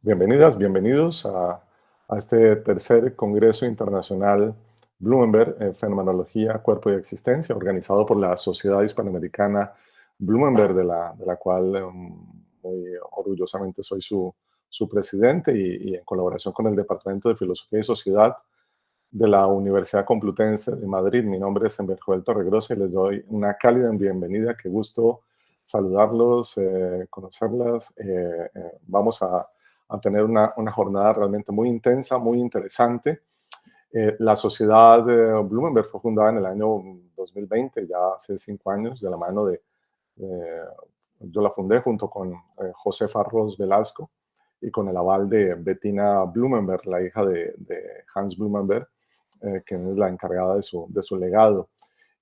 Bienvenidas, bienvenidos a este tercer Congreso Internacional Bloomberg, Fenomenología, Cuerpo y Existencia, organizado por la Sociedad Hispanoamericana Bloomberg, de la cual muy orgullosamente soy su presidente y en colaboración con el Departamento de Filosofía y Sociedad de la Universidad Complutense de Madrid. Mi nombre es Enver Joel Torregrosa y les doy una cálida bienvenida. Qué gusto saludarlos, conocerlas. Vamos a tener una jornada realmente muy intensa, muy interesante. La sociedad Bloomberg fue fundada en el año 2020, ya hace 5 años, de la mano eh, yo la fundé junto con José Farros Velasco y con el aval de Bettina Blumenberg, la hija de Hans Blumenberg, que es la encargada de su legado.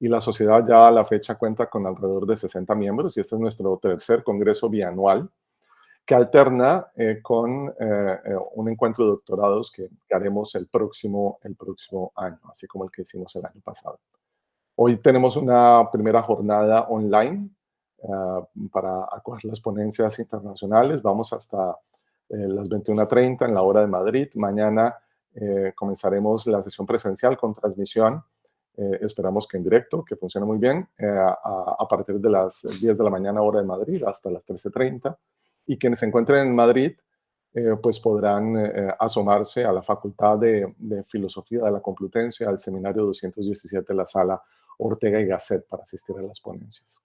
Y la sociedad ya a la fecha cuenta con alrededor de 60 miembros y este es nuestro tercer congreso bianual que alterna con un encuentro de doctorados que haremos el próximo año, así como el que hicimos el año pasado. Hoy tenemos una primera jornada online para acoger las ponencias internacionales. Vamos hasta las 21:30 en la hora de Madrid. Mañana comenzaremos la sesión presencial con transmisión. Esperamos que en directo, que funcione muy bien, a partir de las 10 de la mañana hora de Madrid hasta las 13:30. Y quienes se encuentren en Madrid, pues podrán asomarse a la Facultad de Filosofía de la Complutense, al seminario 217, la sala Ortega y Gasset, para asistir a las ponencias.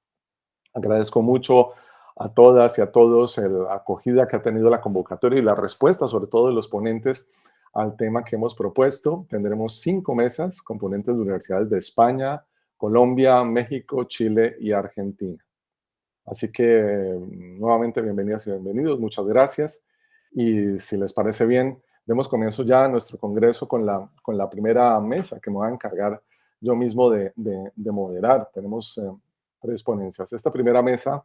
Agradezco mucho a todas y a todos la acogida que ha tenido la convocatoria y la respuesta, sobre todo de los ponentes, al tema que hemos propuesto. Tendremos 5 mesas con ponentes de universidades de España, Colombia, México, Chile y Argentina. Así que nuevamente bienvenidas y bienvenidos, muchas gracias. Y si les parece bien, demos comienzo ya a nuestro congreso con la primera mesa que me voy a encargar yo mismo de moderar. Tenemos 3 ponencias. Esta primera mesa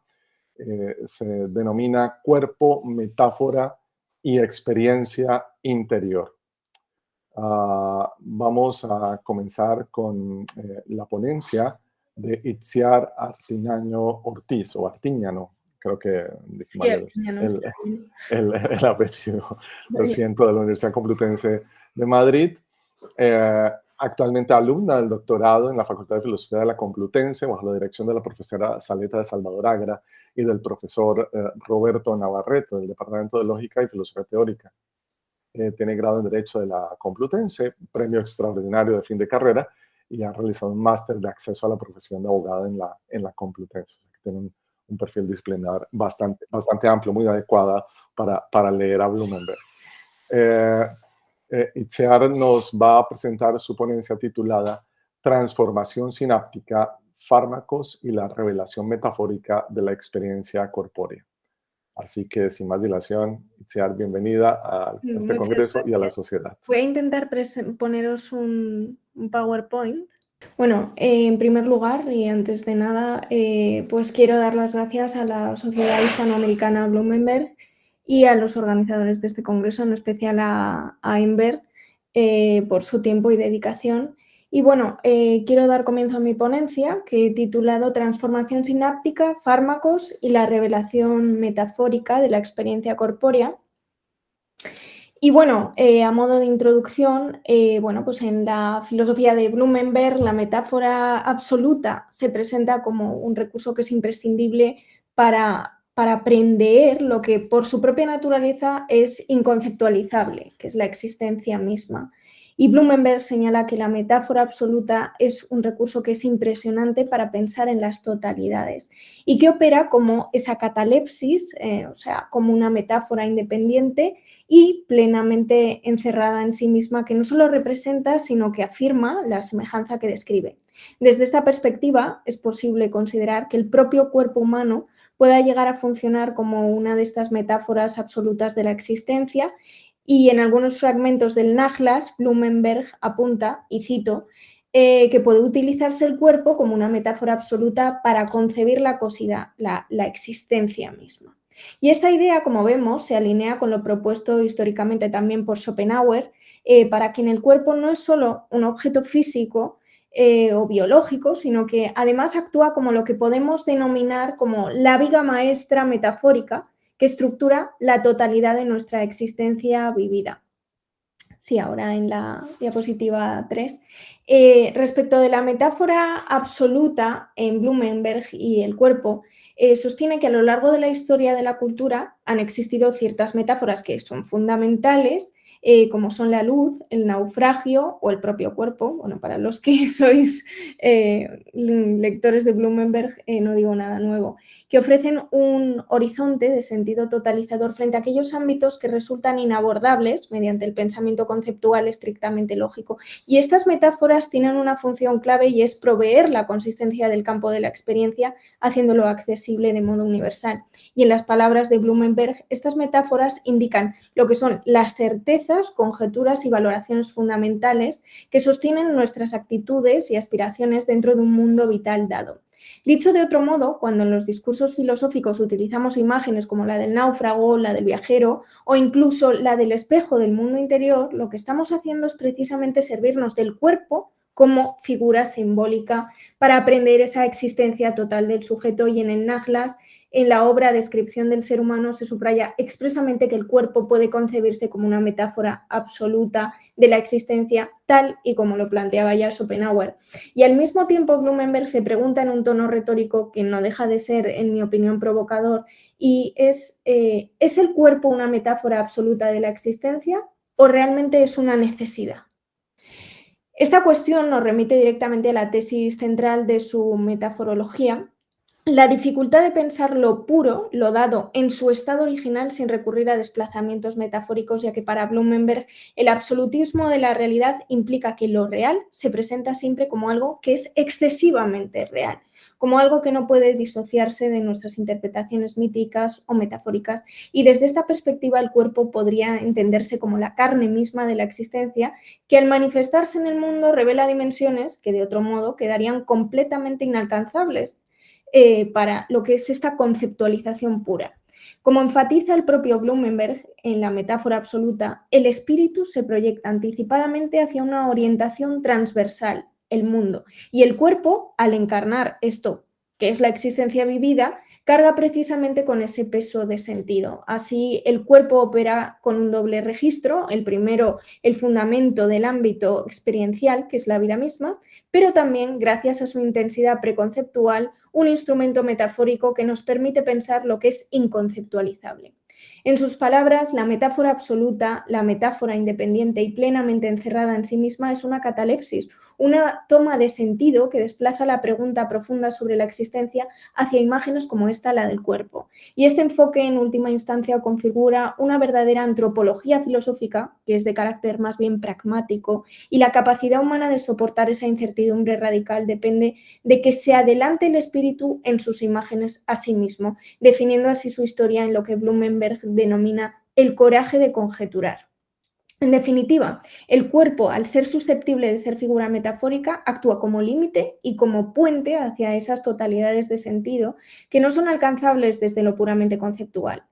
se denomina Cuerpo, Metáfora y Experiencia Interior. Vamos a comenzar con la ponencia de Itziar Artiñano Ortiz, o Artiñano, creo que dije Sí, mal ya no el, está bien. el apellido, lo Vale. siento, de la Universidad Complutense de Madrid. Actualmente alumna del doctorado en la Facultad de Filosofía de la Complutense, bajo la dirección de la profesora Saleta de Salvador Agra y del profesor Roberto Navarrete, del Departamento de Lógica y Filosofía Teórica. Tiene grado en Derecho de la Complutense, premio extraordinario de fin de carrera, y ha realizado un máster de acceso a la profesión de abogada en la Complutense. O sea, que tiene un perfil disciplinar bastante amplio, muy adecuada para leer a Blumenberg. Itziar nos va a presentar su ponencia titulada Transformación sináptica, fármacos y la revelación metafórica de la experiencia corpórea. Así que, sin más dilación, Itziar, bienvenida a este Muchas congreso y a la gracias. sociedad. Voy a intentar poneros un PowerPoint. Bueno, en primer lugar y antes de nada, pues quiero dar las gracias a la Sociedad Hispanoamericana Bloomberg y a los organizadores de este congreso, en especial a Enver, por su tiempo y dedicación. Y bueno, quiero dar comienzo a mi ponencia, que he titulado Transformación sináptica, fármacos y la revelación metafórica de la experiencia corpórea. Y bueno, a modo de introducción, bueno, pues en la filosofía de Blumenberg, la metáfora absoluta se presenta como un recurso que es imprescindible para aprender lo que por su propia naturaleza es inconceptualizable, que es la existencia misma. Y Blumenberg señala que la metáfora absoluta es un recurso que es impresionante para pensar en las totalidades y que opera como esa catalepsis, o sea, como una metáfora independiente y plenamente encerrada en sí misma, que no solo representa, sino que afirma la semejanza que describe. Desde esta perspectiva, es posible considerar que el propio cuerpo humano pueda llegar a funcionar como una de estas metáforas absolutas de la existencia, y en algunos fragmentos del Nachlass, Blumenberg apunta, y cito, que puede utilizarse el cuerpo como una metáfora absoluta para concebir la cosidad, la existencia misma. Y esta idea, como vemos, se alinea con lo propuesto históricamente también por Schopenhauer, para quien el cuerpo no es solo un objeto físico o biológico, sino que además actúa como lo que podemos denominar como la viga maestra metafórica que estructura la totalidad de nuestra existencia vivida. Sí, ahora en la diapositiva 3. Respecto de la metáfora absoluta en Blumenberg y el cuerpo, sostiene que a lo largo de la historia de la cultura han existido ciertas metáforas que son fundamentales, como son la luz, el naufragio o el propio cuerpo. Bueno, para los que sois lectores de Blumenberg, no digo nada nuevo, que ofrecen un horizonte de sentido totalizador frente a aquellos ámbitos que resultan inabordables mediante el pensamiento conceptual estrictamente lógico. Y estas metáforas tienen una función clave y es proveer la consistencia del campo de la experiencia, haciéndolo accesible de modo universal. Y en las palabras de Blumenberg, estas metáforas indican lo que son las certezas, conjeturas y valoraciones fundamentales que sostienen nuestras actitudes y aspiraciones dentro de un mundo vital dado. Dicho de otro modo, cuando en los discursos filosóficos utilizamos imágenes como la del náufrago, la del viajero o incluso la del espejo del mundo interior, lo que estamos haciendo es precisamente servirnos del cuerpo como figura simbólica para aprender esa existencia total del sujeto. Y en el Nachlass, en la obra Descripción del ser humano, se subraya expresamente que el cuerpo puede concebirse como una metáfora absoluta de la existencia, tal y como lo planteaba ya Schopenhauer. Y al mismo tiempo Blumenberg se pregunta en un tono retórico que no deja de ser, en mi opinión, provocador, y ¿es el cuerpo una metáfora absoluta de la existencia o realmente es una necesidad? Esta cuestión nos remite directamente a la tesis central de su metaforología, la dificultad de pensar lo puro, lo dado en su estado original sin recurrir a desplazamientos metafóricos, ya que para Blumenberg el absolutismo de la realidad implica que lo real se presenta siempre como algo que es excesivamente real, como algo que no puede disociarse de nuestras interpretaciones míticas o metafóricas. Y desde esta perspectiva el cuerpo podría entenderse como la carne misma de la existencia, que al manifestarse en el mundo revela dimensiones que de otro modo quedarían completamente inalcanzables para lo que es esta conceptualización pura. Como enfatiza el propio Blumenberg en la metáfora absoluta, el espíritu se proyecta anticipadamente hacia una orientación transversal, el mundo, y el cuerpo, al encarnar esto que es la existencia vivida, carga precisamente con ese peso de sentido. Así, el cuerpo opera con un doble registro, el primero, el fundamento del ámbito experiencial, que es la vida misma, pero también, gracias a su intensidad preconceptual, un instrumento metafórico que nos permite pensar lo que es inconceptualizable. En sus palabras, la metáfora absoluta, la metáfora independiente y plenamente encerrada en sí misma es una catalepsis, una toma de sentido que desplaza la pregunta profunda sobre la existencia hacia imágenes como esta, la del cuerpo. Y este enfoque, en última instancia, configura una verdadera antropología filosófica, que es de carácter más bien pragmático, y la capacidad humana de soportar esa incertidumbre radical depende de que se adelante el espíritu en sus imágenes a sí mismo, definiendo así su historia en lo que Blumenberg denomina el coraje de conjeturar. En definitiva, el cuerpo, al ser susceptible de ser figura metafórica, actúa como límite y como puente hacia esas totalidades de sentido que no son alcanzables desde lo puramente conceptual.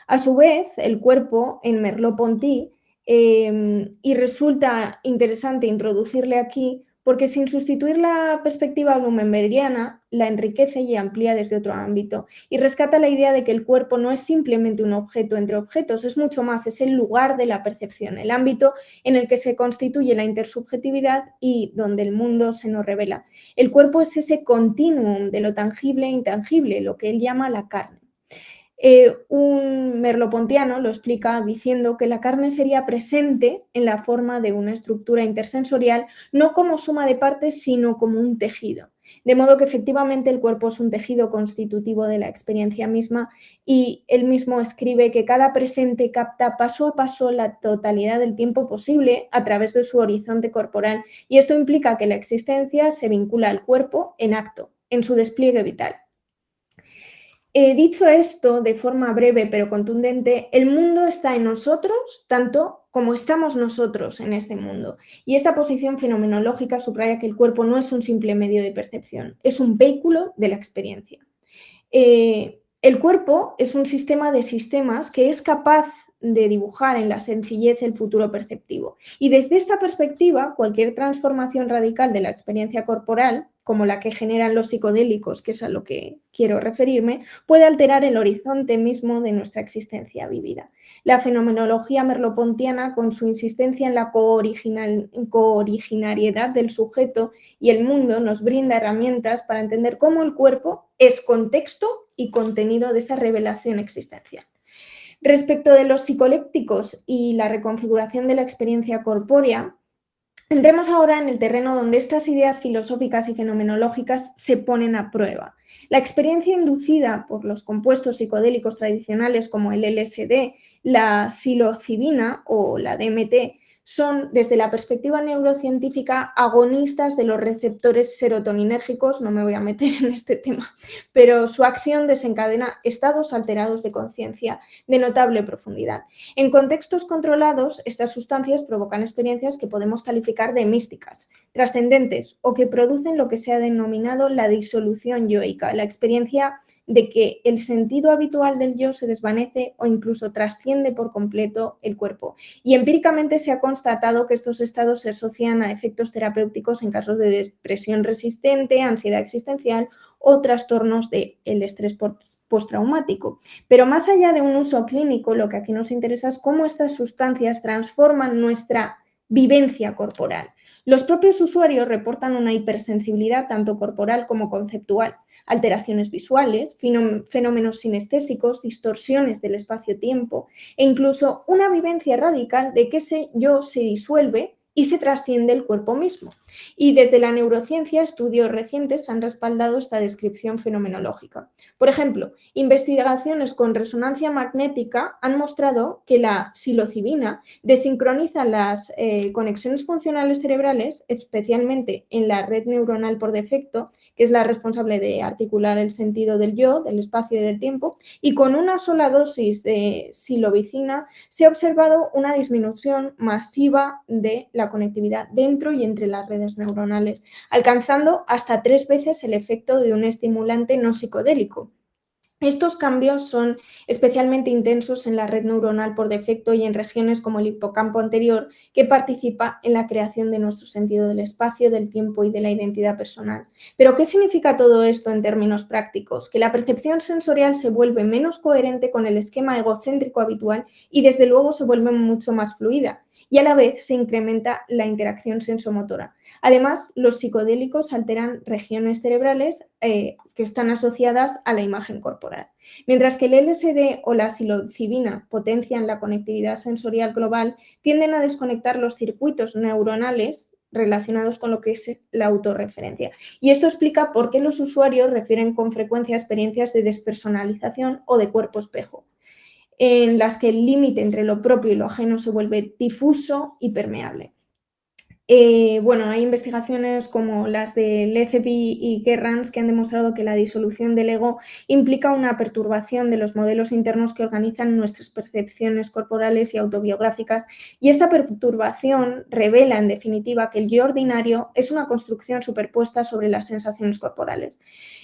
A su vez, el cuerpo en Merleau-Ponty, y resulta interesante introducirle aquí, porque sin sustituir la perspectiva blumenbergiana, la enriquece y amplía desde otro ámbito y rescata la idea de que el cuerpo no es simplemente un objeto entre objetos, es mucho más, es el lugar de la percepción, el ámbito en el que se constituye la intersubjetividad y donde el mundo se nos revela. El cuerpo es ese continuum de lo tangible e intangible, lo que él llama la carne. Un merlopontiano lo explica diciendo que la carne sería presente en la forma de una estructura intersensorial, no como suma de partes, sino como un tejido. De modo que efectivamente el cuerpo es un tejido constitutivo de la experiencia misma, y él mismo escribe que cada presente capta paso a paso la totalidad del tiempo posible a través de su horizonte corporal, y esto implica que la existencia se vincula al cuerpo en acto, en su despliegue vital. Dicho esto de forma breve pero contundente, el mundo está en nosotros tanto como estamos nosotros en este mundo. Y esta posición fenomenológica subraya que el cuerpo no es un simple medio de percepción, es un vehículo de la experiencia. El cuerpo es un sistema de sistemas que es capaz de dibujar en la sencillez el futuro perceptivo. Y desde esta perspectiva, cualquier transformación radical de la experiencia corporal, como la que generan los psicodélicos, que es a lo que quiero referirme, puede alterar el horizonte mismo de nuestra existencia vivida. La fenomenología merleau-pontiana, con su insistencia en la cooriginariedad del sujeto y el mundo, nos brinda herramientas para entender cómo el cuerpo es contexto y contenido de esa revelación existencial. Respecto de los psicolépticos y la reconfiguración de la experiencia corpórea, entremos ahora en el terreno donde estas ideas filosóficas y fenomenológicas se ponen a prueba. La experiencia inducida por los compuestos psicodélicos tradicionales como el LSD, la psilocibina o la DMT son, desde la perspectiva neurocientífica, agonistas de los receptores serotoninérgicos, no me voy a meter en este tema, pero su acción desencadena estados alterados de conciencia de notable profundidad. En contextos controlados, estas sustancias provocan experiencias que podemos calificar de místicas, trascendentes o que producen lo que se ha denominado la disolución yoica, la experiencia de que el sentido habitual del yo se desvanece o incluso trasciende por completo el cuerpo. Y empíricamente se ha constatado que estos estados se asocian a efectos terapéuticos en casos de depresión resistente, ansiedad existencial o trastornos del estrés postraumático. Pero más allá de un uso clínico, lo que aquí nos interesa es cómo estas sustancias transforman nuestra vivencia corporal. Los propios usuarios reportan una hipersensibilidad tanto corporal como conceptual, alteraciones visuales, fenómenos sinestésicos, distorsiones del espacio-tiempo e incluso una vivencia radical de que ese yo se disuelve y se trasciende el cuerpo mismo. Y desde la neurociencia, estudios recientes han respaldado esta descripción fenomenológica. Por ejemplo, investigaciones con resonancia magnética han mostrado que la psilocibina desincroniza las conexiones funcionales cerebrales, especialmente en la red neuronal por defecto, que es la responsable de articular el sentido del yo, del espacio y del tiempo, y con una sola dosis de psilocibina se ha observado una disminución masiva de la conectividad dentro y entre las redes neuronales, alcanzando hasta 3 veces el efecto de un estimulante no psicodélico. Estos cambios son especialmente intensos en la red neuronal por defecto y en regiones como el hipocampo anterior, que participa en la creación de nuestro sentido del espacio, del tiempo y de la identidad personal. Pero, ¿qué significa todo esto en términos prácticos? Que la percepción sensorial se vuelve menos coherente con el esquema egocéntrico habitual y, desde luego, se vuelve mucho más fluida. Y a la vez se incrementa la interacción sensomotora. Además, los psicodélicos alteran regiones cerebrales que están asociadas a la imagen corporal. Mientras que el LSD o la psilocibina potencian la conectividad sensorial global, tienden a desconectar los circuitos neuronales relacionados con lo que es la autorreferencia. Y esto explica por qué los usuarios refieren con frecuencia a experiencias de despersonalización o de cuerpo espejo, en las que el límite entre lo propio y lo ajeno se vuelve difuso y permeable. Hay investigaciones como las de Letheby y Gerrans que han demostrado que la disolución del ego implica una perturbación de los modelos internos que organizan nuestras percepciones corporales y autobiográficas, y esta perturbación revela, en definitiva, que el yo ordinario es una construcción superpuesta sobre las sensaciones corporales.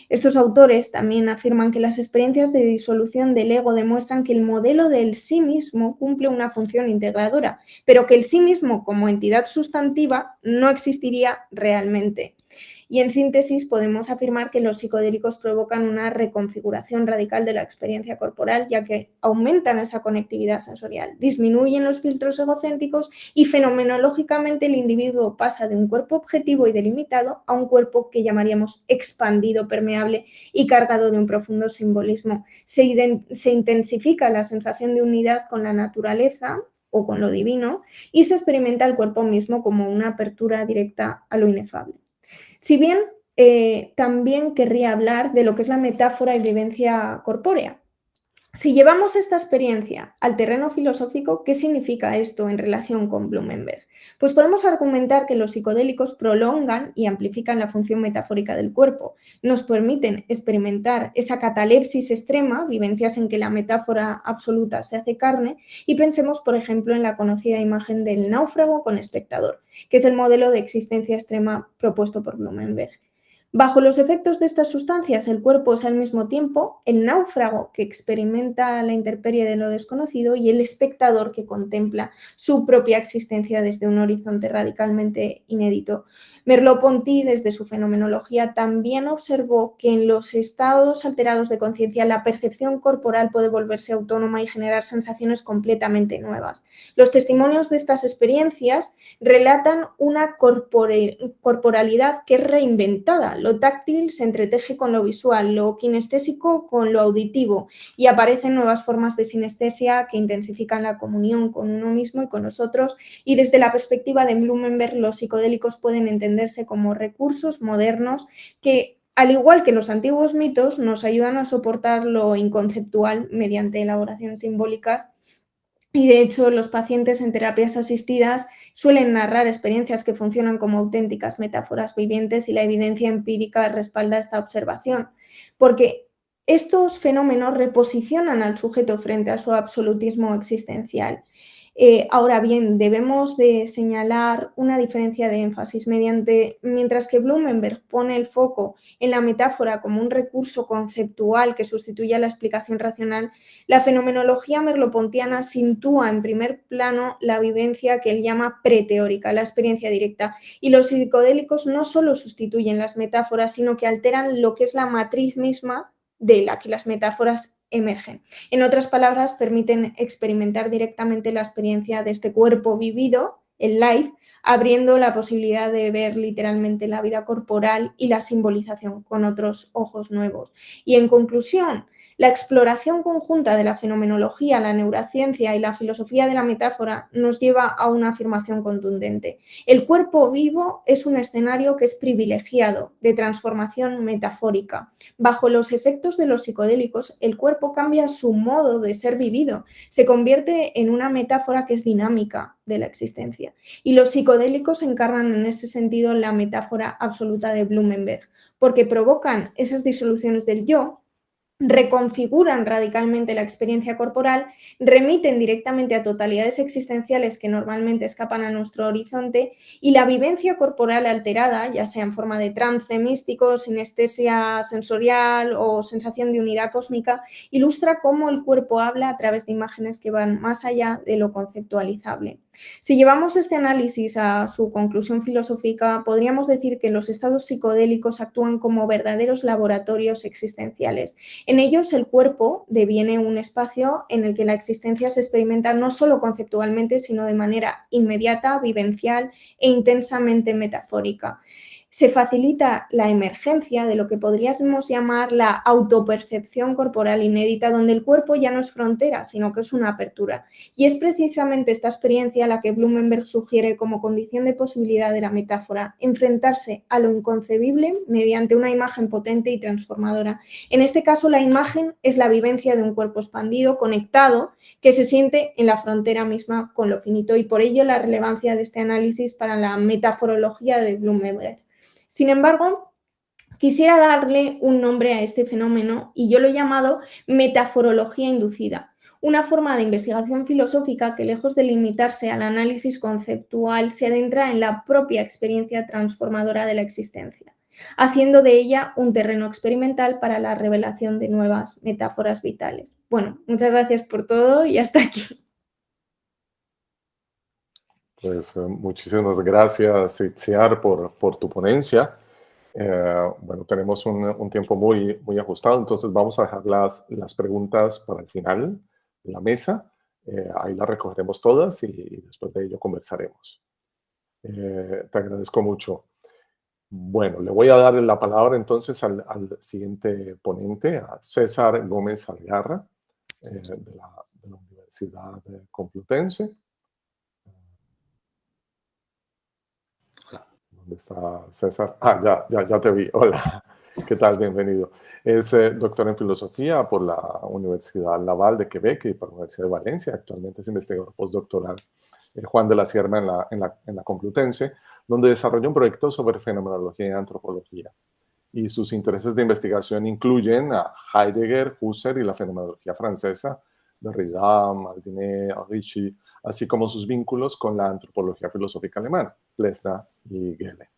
Estos autores también afirman que las experiencias de disolución del ego demuestran que el modelo del sí mismo cumple una función integradora, pero que el sí mismo como entidad sustantiva no existiría realmente. Y en síntesis podemos afirmar que los psicodélicos provocan una reconfiguración radical de la experiencia corporal, ya que aumentan esa conectividad sensorial, disminuyen los filtros egocéntricos y fenomenológicamente el individuo pasa de un cuerpo objetivo y delimitado a un cuerpo que llamaríamos expandido, permeable y cargado de un profundo simbolismo. Se intensifica la sensación de unidad con la naturaleza o con lo divino y se experimenta el cuerpo mismo como una apertura directa a lo inefable. Si bien también querría hablar de lo que es la metáfora y vivencia corpórea. Si llevamos esta experiencia al terreno filosófico, ¿qué significa esto en relación con Blumenberg? Pues podemos argumentar que los psicodélicos prolongan y amplifican la función metafórica del cuerpo, nos permiten experimentar esa catalepsis extrema, vivencias en que la metáfora absoluta se hace carne, y pensemos, por ejemplo, en la conocida imagen del náufrago con espectador, que es el modelo de existencia extrema propuesto por Blumenberg. Bajo los efectos de estas sustancias, el cuerpo es al mismo tiempo el náufrago que experimenta la intemperie de lo desconocido y el espectador que contempla su propia existencia desde un horizonte radicalmente inédito. Merleau-Ponty, desde su fenomenología, también observó que en los estados alterados de conciencia la percepción corporal puede volverse autónoma y generar sensaciones completamente nuevas. Los testimonios de estas experiencias relatan una corporalidad que es reinventada. Lo táctil se entreteje con lo visual, lo kinestésico con lo auditivo y aparecen nuevas formas de sinestesia que intensifican la comunión con uno mismo y con los otros, y desde la perspectiva de Blumenberg los psicodélicos pueden entenderse como recursos modernos que, al igual que los antiguos mitos, nos ayudan a soportar lo inconceptual mediante elaboraciones simbólicas. Y de hecho, los pacientes en terapias asistidas suelen narrar experiencias que funcionan como auténticas metáforas vivientes, y la evidencia empírica respalda esta observación, porque estos fenómenos reposicionan al sujeto frente a su absolutismo existencial. Ahora bien, debemos de señalar una diferencia de énfasis. Mientras que Blumenberg pone el foco en la metáfora como un recurso conceptual que sustituye a la explicación racional, la fenomenología merleau-pontiana sitúa en primer plano la vivencia que él llama preteórica, la experiencia directa, y los psicodélicos no solo sustituyen las metáforas, sino que alteran lo que es la matriz misma de la que las metáforas emergen. En otras palabras, permiten experimentar directamente la experiencia de este cuerpo vivido, el live, abriendo la posibilidad de ver literalmente la vida corporal y la simbolización con otros ojos nuevos. Y en conclusión, la exploración conjunta de la fenomenología, la neurociencia y la filosofía de la metáfora nos lleva a una afirmación contundente. El cuerpo vivo es un escenario que es privilegiado de transformación metafórica. Bajo los efectos de los psicodélicos, el cuerpo cambia su modo de ser vivido, se convierte en una metáfora que es dinámica de la existencia. Y los psicodélicos encarnan en ese sentido la metáfora absoluta de Blumenberg, porque provocan esas disoluciones del yo, reconfiguran radicalmente la experiencia corporal, remiten directamente a totalidades existenciales que normalmente escapan a nuestro horizonte, y la vivencia corporal alterada, ya sea en forma de trance místico, sinestesia sensorial o sensación de unidad cósmica, ilustra cómo el cuerpo habla a través de imágenes que van más allá de lo conceptualizable. Si llevamos este análisis a su conclusión filosófica, podríamos decir que los estados psicodélicos actúan como verdaderos laboratorios existenciales. En ellos, el cuerpo deviene un espacio en el que la existencia se experimenta no solo conceptualmente, sino de manera inmediata, vivencial e intensamente metafórica. Se facilita la emergencia de lo que podríamos llamar la autopercepción corporal inédita, donde el cuerpo ya no es frontera, sino que es una apertura. Y es precisamente esta experiencia la que Blumenberg sugiere como condición de posibilidad de la metáfora: enfrentarse a lo inconcebible mediante una imagen potente y transformadora. En este caso, la imagen es la vivencia de un cuerpo expandido, conectado, que se siente en la frontera misma con lo finito, y por ello la relevancia de este análisis para la metaforología de Blumenberg. Sin embargo, quisiera darle un nombre a este fenómeno, y yo lo he llamado metaforología inducida, una forma de investigación filosófica que, lejos de limitarse al análisis conceptual, se adentra en la propia experiencia transformadora de la existencia, haciendo de ella un terreno experimental para la revelación de nuevas metáforas vitales. Bueno, muchas gracias por todo y hasta aquí. Pues muchísimas gracias, Itziar, por tu ponencia. Bueno, tenemos un tiempo muy ajustado, entonces vamos a dejar las preguntas para el final de la mesa. Ahí las recogeremos todas y después de ello conversaremos. Te agradezco mucho. Bueno, le voy a dar la palabra entonces al siguiente ponente, a César Gómez Algarra, de la Universidad Complutense. ¿Dónde está César? Ya te vi. Hola, ¿qué tal? Bienvenido. Es doctor en filosofía por la Universidad Laval de Quebec y por la Universidad de Valencia. Actualmente es investigador postdoctoral Juan de la Sierra en la Complutense, donde desarrolla un proyecto sobre fenomenología y antropología. Y sus intereses de investigación incluyen a Heidegger, Husserl y la fenomenología francesa, Derrida, Maldiné, Ricci, así como sus vínculos con la antropología filosófica alemana, Plessner y Gelle.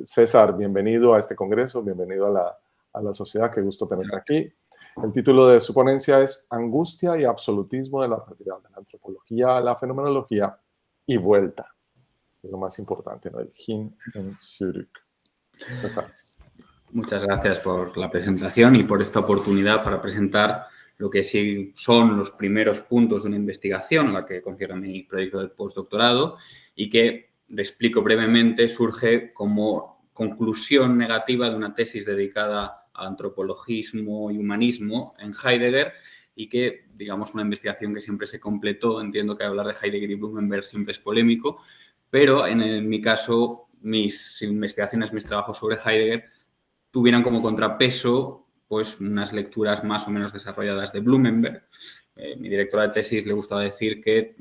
César, bienvenido a este congreso, bienvenido a la sociedad, qué gusto tenerte aquí. El título de su ponencia es Angustia y absolutismo de la realidad, de la antropología a la fenomenología y vuelta. Es lo más importante, ¿no? El Hin en Zurich. César. Muchas gracias por la presentación y por esta oportunidad para presentar lo que sí son los primeros puntos de una investigación a la que concierne mi proyecto de postdoctorado y que, le explico brevemente, surge como conclusión negativa de una tesis dedicada a antropologismo y humanismo en Heidegger y que, digamos, una investigación que siempre se completó. Entiendo que hablar de Heidegger y Blumenberg siempre es polémico, pero en mi caso, mis investigaciones, mis trabajos sobre Heidegger tuvieran como contrapeso pues unas lecturas más o menos desarrolladas de Blumenberg. Mi directora de tesis le gustaba decir que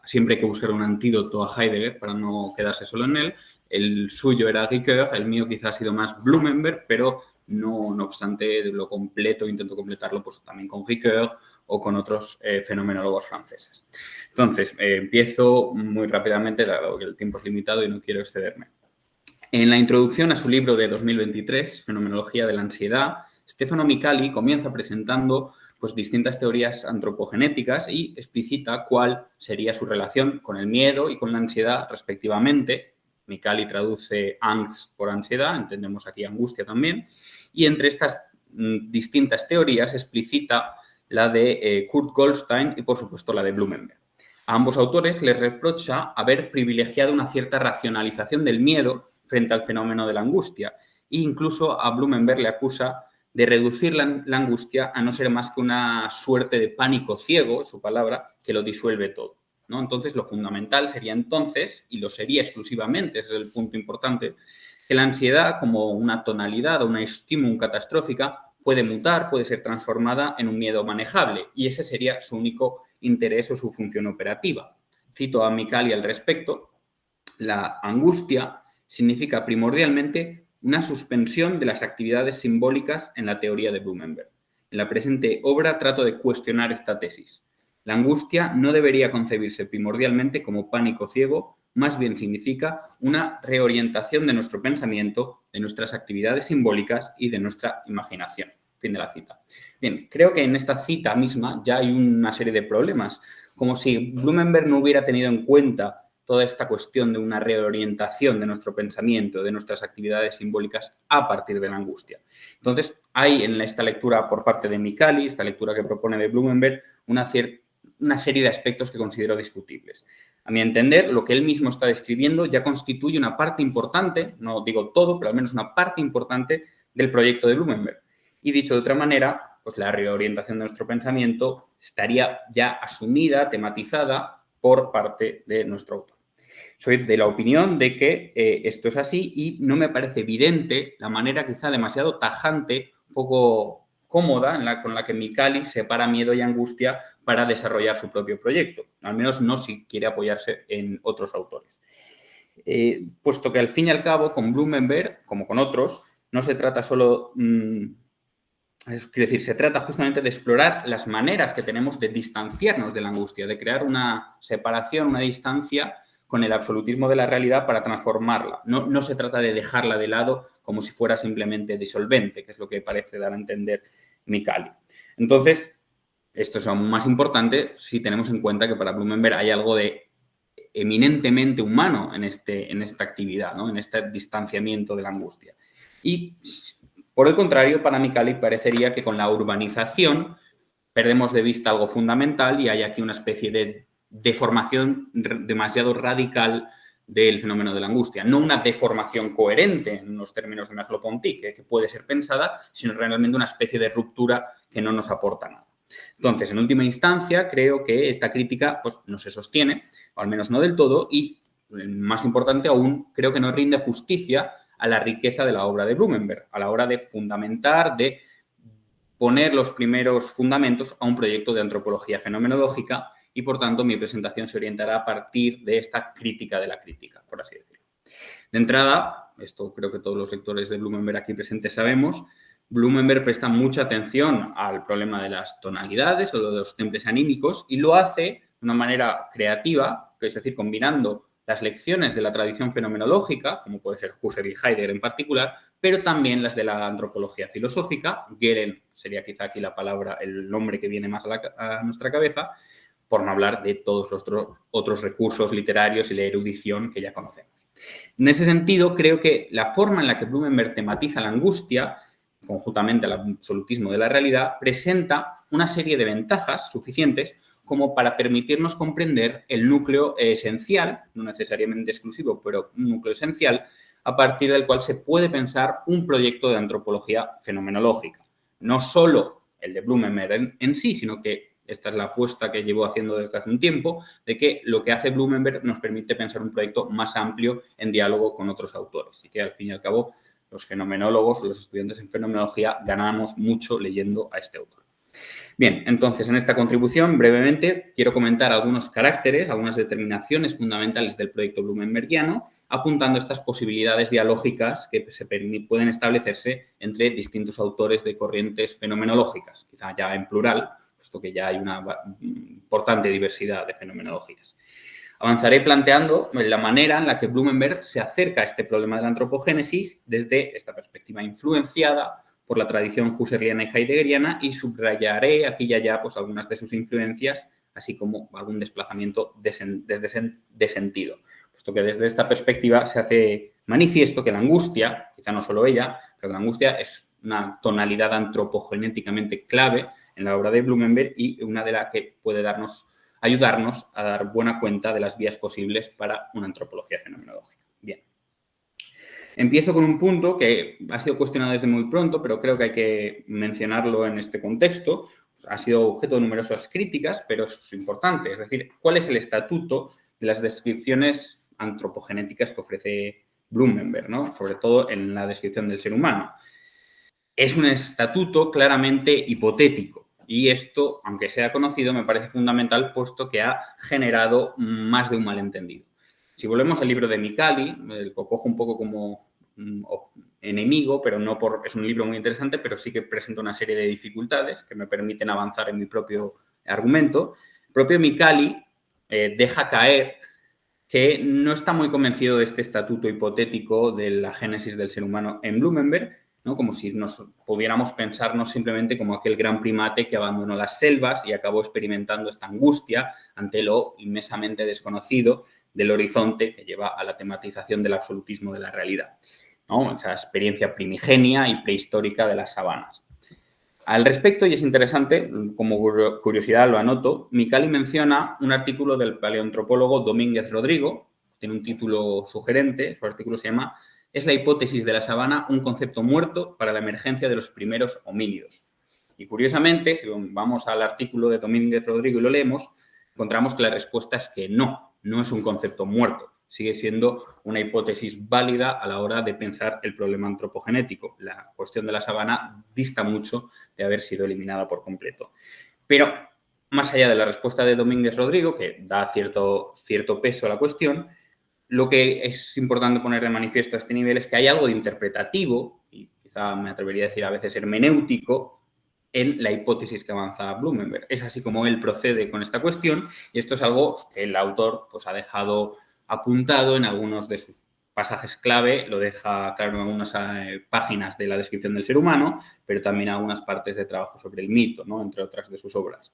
siempre hay que buscar un antídoto a Heidegger para no quedarse solo en él. El suyo era Ricoeur, el mío quizás ha sido más Blumenberg, pero no obstante lo completo, intento completarlo pues también con Ricoeur o con otros fenomenólogos franceses. Entonces, empiezo muy rápidamente, dado que el tiempo es limitado y no quiero excederme. En la introducción a su libro de 2023, Fenomenología de la ansiedad, Stefano Micali comienza presentando pues, distintas teorías antropogenéticas y explicita cuál sería su relación con el miedo y con la ansiedad respectivamente. Micali traduce angst por ansiedad, entendemos aquí angustia también, y entre estas distintas teorías explicita la de Kurt Goldstein y, por supuesto, la de Blumenberg. A ambos autores les reprocha haber privilegiado una cierta racionalización del miedo frente al fenómeno de la angustia e incluso a Blumenberg le acusa de reducir la angustia a no ser más que una suerte de pánico ciego, su palabra, que lo disuelve todo, ¿no? Entonces, lo fundamental sería entonces, y lo sería exclusivamente, ese es el punto importante, que la ansiedad como una tonalidad o una estímulo catastrófica puede mutar, puede ser transformada en un miedo manejable y ese sería su único interés o su función operativa. Cito a Micali al respecto: la angustia significa primordialmente una suspensión de las actividades simbólicas en la teoría de Blumenberg. En la presente obra trato de cuestionar esta tesis. La angustia no debería concebirse primordialmente como pánico ciego, más bien significa una reorientación de nuestro pensamiento, de nuestras actividades simbólicas y de nuestra imaginación. Fin de la cita. Bien, creo que en esta cita misma ya hay una serie de problemas, como si Blumenberg no hubiera tenido en cuenta toda esta cuestión de una reorientación de nuestro pensamiento, de nuestras actividades simbólicas a partir de la angustia. Entonces, hay en esta lectura por parte de Micali, esta lectura que propone de Blumenberg, una serie de aspectos que considero discutibles. A mi entender, lo que él mismo está describiendo ya constituye una parte importante, no digo todo, pero al menos una parte importante del proyecto de Blumenberg. Y dicho de otra manera, pues la reorientación de nuestro pensamiento estaría ya asumida, tematizada por parte de nuestro autor. Soy de la opinión de que esto es así y no me parece evidente la manera quizá demasiado tajante, un poco cómoda con la que Micali separa miedo y angustia para desarrollar su propio proyecto, al menos no si quiere apoyarse en otros autores. Puesto que al fin y al cabo con Blumenberg, como con otros, no se trata solo... Es decir, se trata justamente de explorar las maneras que tenemos de distanciarnos de la angustia, de crear una separación, una distancia con el absolutismo de la realidad para transformarla. No se trata de dejarla de lado como si fuera simplemente disolvente, que es lo que parece dar a entender Micali. Entonces, esto es aún más importante si tenemos en cuenta que para Blumenberg hay algo de eminentemente humano en esta actividad, ¿no? En este distanciamiento de la angustia. Y, por el contrario, para Micali parecería que con la urbanización perdemos de vista algo fundamental y hay aquí una especie de deformación demasiado radical del fenómeno de la angustia. No una deformación coherente en los términos de Merleau-Ponty, que puede ser pensada, sino realmente una especie de ruptura que no nos aporta nada. Entonces, en última instancia, creo que esta crítica pues, no se sostiene, o al menos no del todo, y, más importante aún, creo que no rinde justicia a la riqueza de la obra de Blumenberg, a la hora de fundamentar, de poner los primeros fundamentos a un proyecto de antropología fenomenológica y, por tanto, mi presentación se orientará a partir de esta crítica de la crítica, por así decirlo. De entrada, esto creo que todos los lectores de Blumenberg aquí presentes sabemos, Blumenberg presta mucha atención al problema de las tonalidades o de los temples anímicos y lo hace de una manera creativa, que es decir, combinando las lecciones de la tradición fenomenológica, como puede ser Husserl y Heidegger en particular, pero también las de la antropología filosófica. Gehlen sería quizá aquí la palabra, el nombre que viene más a nuestra cabeza, por no hablar de todos los otros recursos literarios y la erudición que ya conocemos. En ese sentido, creo que la forma en la que Blumenberg tematiza la angustia, conjuntamente al absolutismo de la realidad, presenta una serie de ventajas suficientes como para permitirnos comprender el núcleo esencial, no necesariamente exclusivo, pero un núcleo esencial, a partir del cual se puede pensar un proyecto de antropología fenomenológica. No solo el de Blumenberg en sí, sino que esta es la apuesta que llevo haciendo desde hace un tiempo, de que lo que hace Blumenberg nos permite pensar un proyecto más amplio en diálogo con otros autores y que, al fin y al cabo, los fenomenólogos, los estudiantes en fenomenología, ganamos mucho leyendo a este autor. Bien, entonces, en esta contribución, brevemente, quiero comentar algunos caracteres, algunas determinaciones fundamentales del proyecto blumenbergiano, apuntando estas posibilidades dialógicas que pueden establecerse entre distintos autores de corrientes fenomenológicas, quizá ya en plural, puesto que ya hay una importante diversidad de fenomenologías. Avanzaré planteando la manera en la que Blumenberg se acerca a este problema de la antropogénesis desde esta perspectiva influenciada por la tradición husserliana y heideggeriana, y subrayaré aquí y allá pues, algunas de sus influencias, así como algún desplazamiento de sentido. Puesto que desde esta perspectiva se hace manifiesto que la angustia, quizá no solo ella, pero la angustia es una tonalidad antropogenéticamente clave en la obra de Blumenberg y una de las que puede ayudarnos a dar buena cuenta de las vías posibles para una antropología fenomenológica. Bien. Empiezo con un punto que ha sido cuestionado desde muy pronto, pero creo que hay que mencionarlo en este contexto. Ha sido objeto de numerosas críticas, pero es importante. Es decir, ¿cuál es el estatuto de las descripciones antropogenéticas que ofrece Blumenberg, ¿no? Sobre todo en la descripción del ser humano? Es un estatuto claramente hipotético. Y esto, aunque sea conocido, me parece fundamental, puesto que ha generado más de un malentendido. Si volvemos al libro de Micali, lo cojo un poco como enemigo, pero no por... Es un libro muy interesante, pero sí que presenta una serie de dificultades que me permiten avanzar en mi propio argumento. El propio Micali deja caer que no está muy convencido de este estatuto hipotético de la génesis del ser humano en Blumenberg, ¿no? Como si nos pudiéramos pensarnos simplemente como aquel gran primate que abandonó las selvas y acabó experimentando esta angustia ante lo inmensamente desconocido del horizonte que lleva a la tematización del absolutismo de la realidad, ¿no? Esa experiencia primigenia y prehistórica de las sabanas. Al respecto, y es interesante, como curiosidad lo anoto, Micali menciona un artículo del paleoantropólogo Domínguez Rodrigo, tiene un título sugerente, su artículo se llama «¿Es la hipótesis de la sabana un concepto muerto para la emergencia de los primeros homínidos?». Y curiosamente, si vamos al artículo de Domínguez Rodrigo y lo leemos, encontramos que la respuesta es que no es un concepto muerto. Sigue siendo una hipótesis válida a la hora de pensar el problema antropogenético. La cuestión de la sabana dista mucho de haber sido eliminada por completo. Pero, más allá de la respuesta de Domínguez Rodrigo, que da cierto peso a la cuestión, lo que es importante poner de manifiesto a este nivel es que hay algo de interpretativo, y quizá me atrevería a decir a veces hermenéutico, en la hipótesis que avanza Blumenberg. Es así como él procede con esta cuestión, y esto es algo que el autor pues, ha dejado apuntado en algunos de sus pasajes clave, lo deja claro en algunas páginas de la descripción del ser humano, pero también en algunas partes de trabajo sobre el mito, ¿no? Entre otras de sus obras.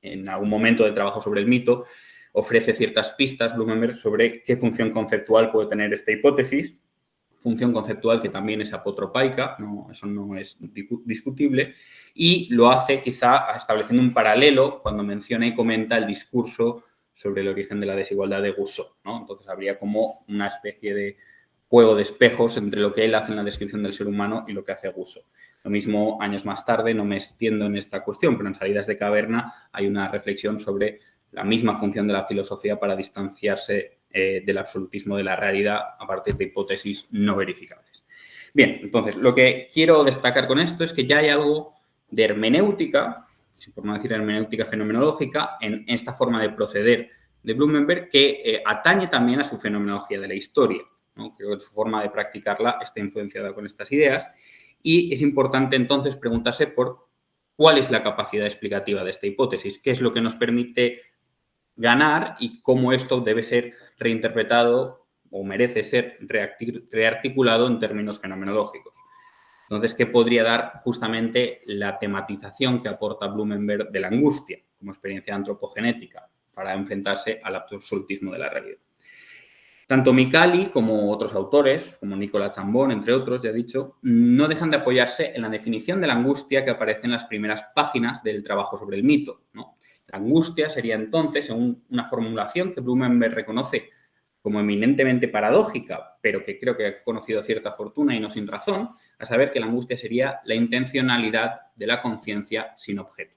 En algún momento del trabajo sobre el mito ofrece ciertas pistas Blumenberg sobre qué función conceptual puede tener esta hipótesis, función conceptual que también es apotropaica, eso no es discutible, y lo hace quizá estableciendo un paralelo cuando menciona y comenta el discurso sobre el origen de la desigualdad de Rousseau, ¿no? Entonces habría como una especie de juego de espejos entre lo que él hace en la descripción del ser humano y lo que hace Rousseau. Lo mismo años más tarde, no me extiendo en esta cuestión, pero en Salidas de caverna hay una reflexión sobre la misma función de la filosofía para distanciarse del absolutismo de la realidad a partir de hipótesis no verificables. Bien, entonces, lo que quiero destacar con esto es que ya hay algo de hermenéutica, por no decir hermenéutica fenomenológica, en esta forma de proceder de Blumenberg que atañe también a su fenomenología de la historia, ¿no? Creo que su forma de practicarla está influenciada con estas ideas y es importante entonces preguntarse por cuál es la capacidad explicativa de esta hipótesis, qué es lo que nos permite ganar y cómo esto debe ser reinterpretado o merece ser rearticulado en términos fenomenológicos. Entonces, ¿qué podría dar justamente la tematización que aporta Blumenberg de la angustia como experiencia antropogenética para enfrentarse al absolutismo de la realidad? Tanto Micali como otros autores, como Nicolas Chambon, entre otros, ya he dicho, no dejan de apoyarse en la definición de la angustia que aparece en las primeras páginas del trabajo sobre el mito, ¿no? La angustia sería entonces una formulación que Blumenberg reconoce como eminentemente paradójica, pero que creo que ha conocido cierta fortuna y no sin razón, a saber que la angustia sería la intencionalidad de la conciencia sin objeto.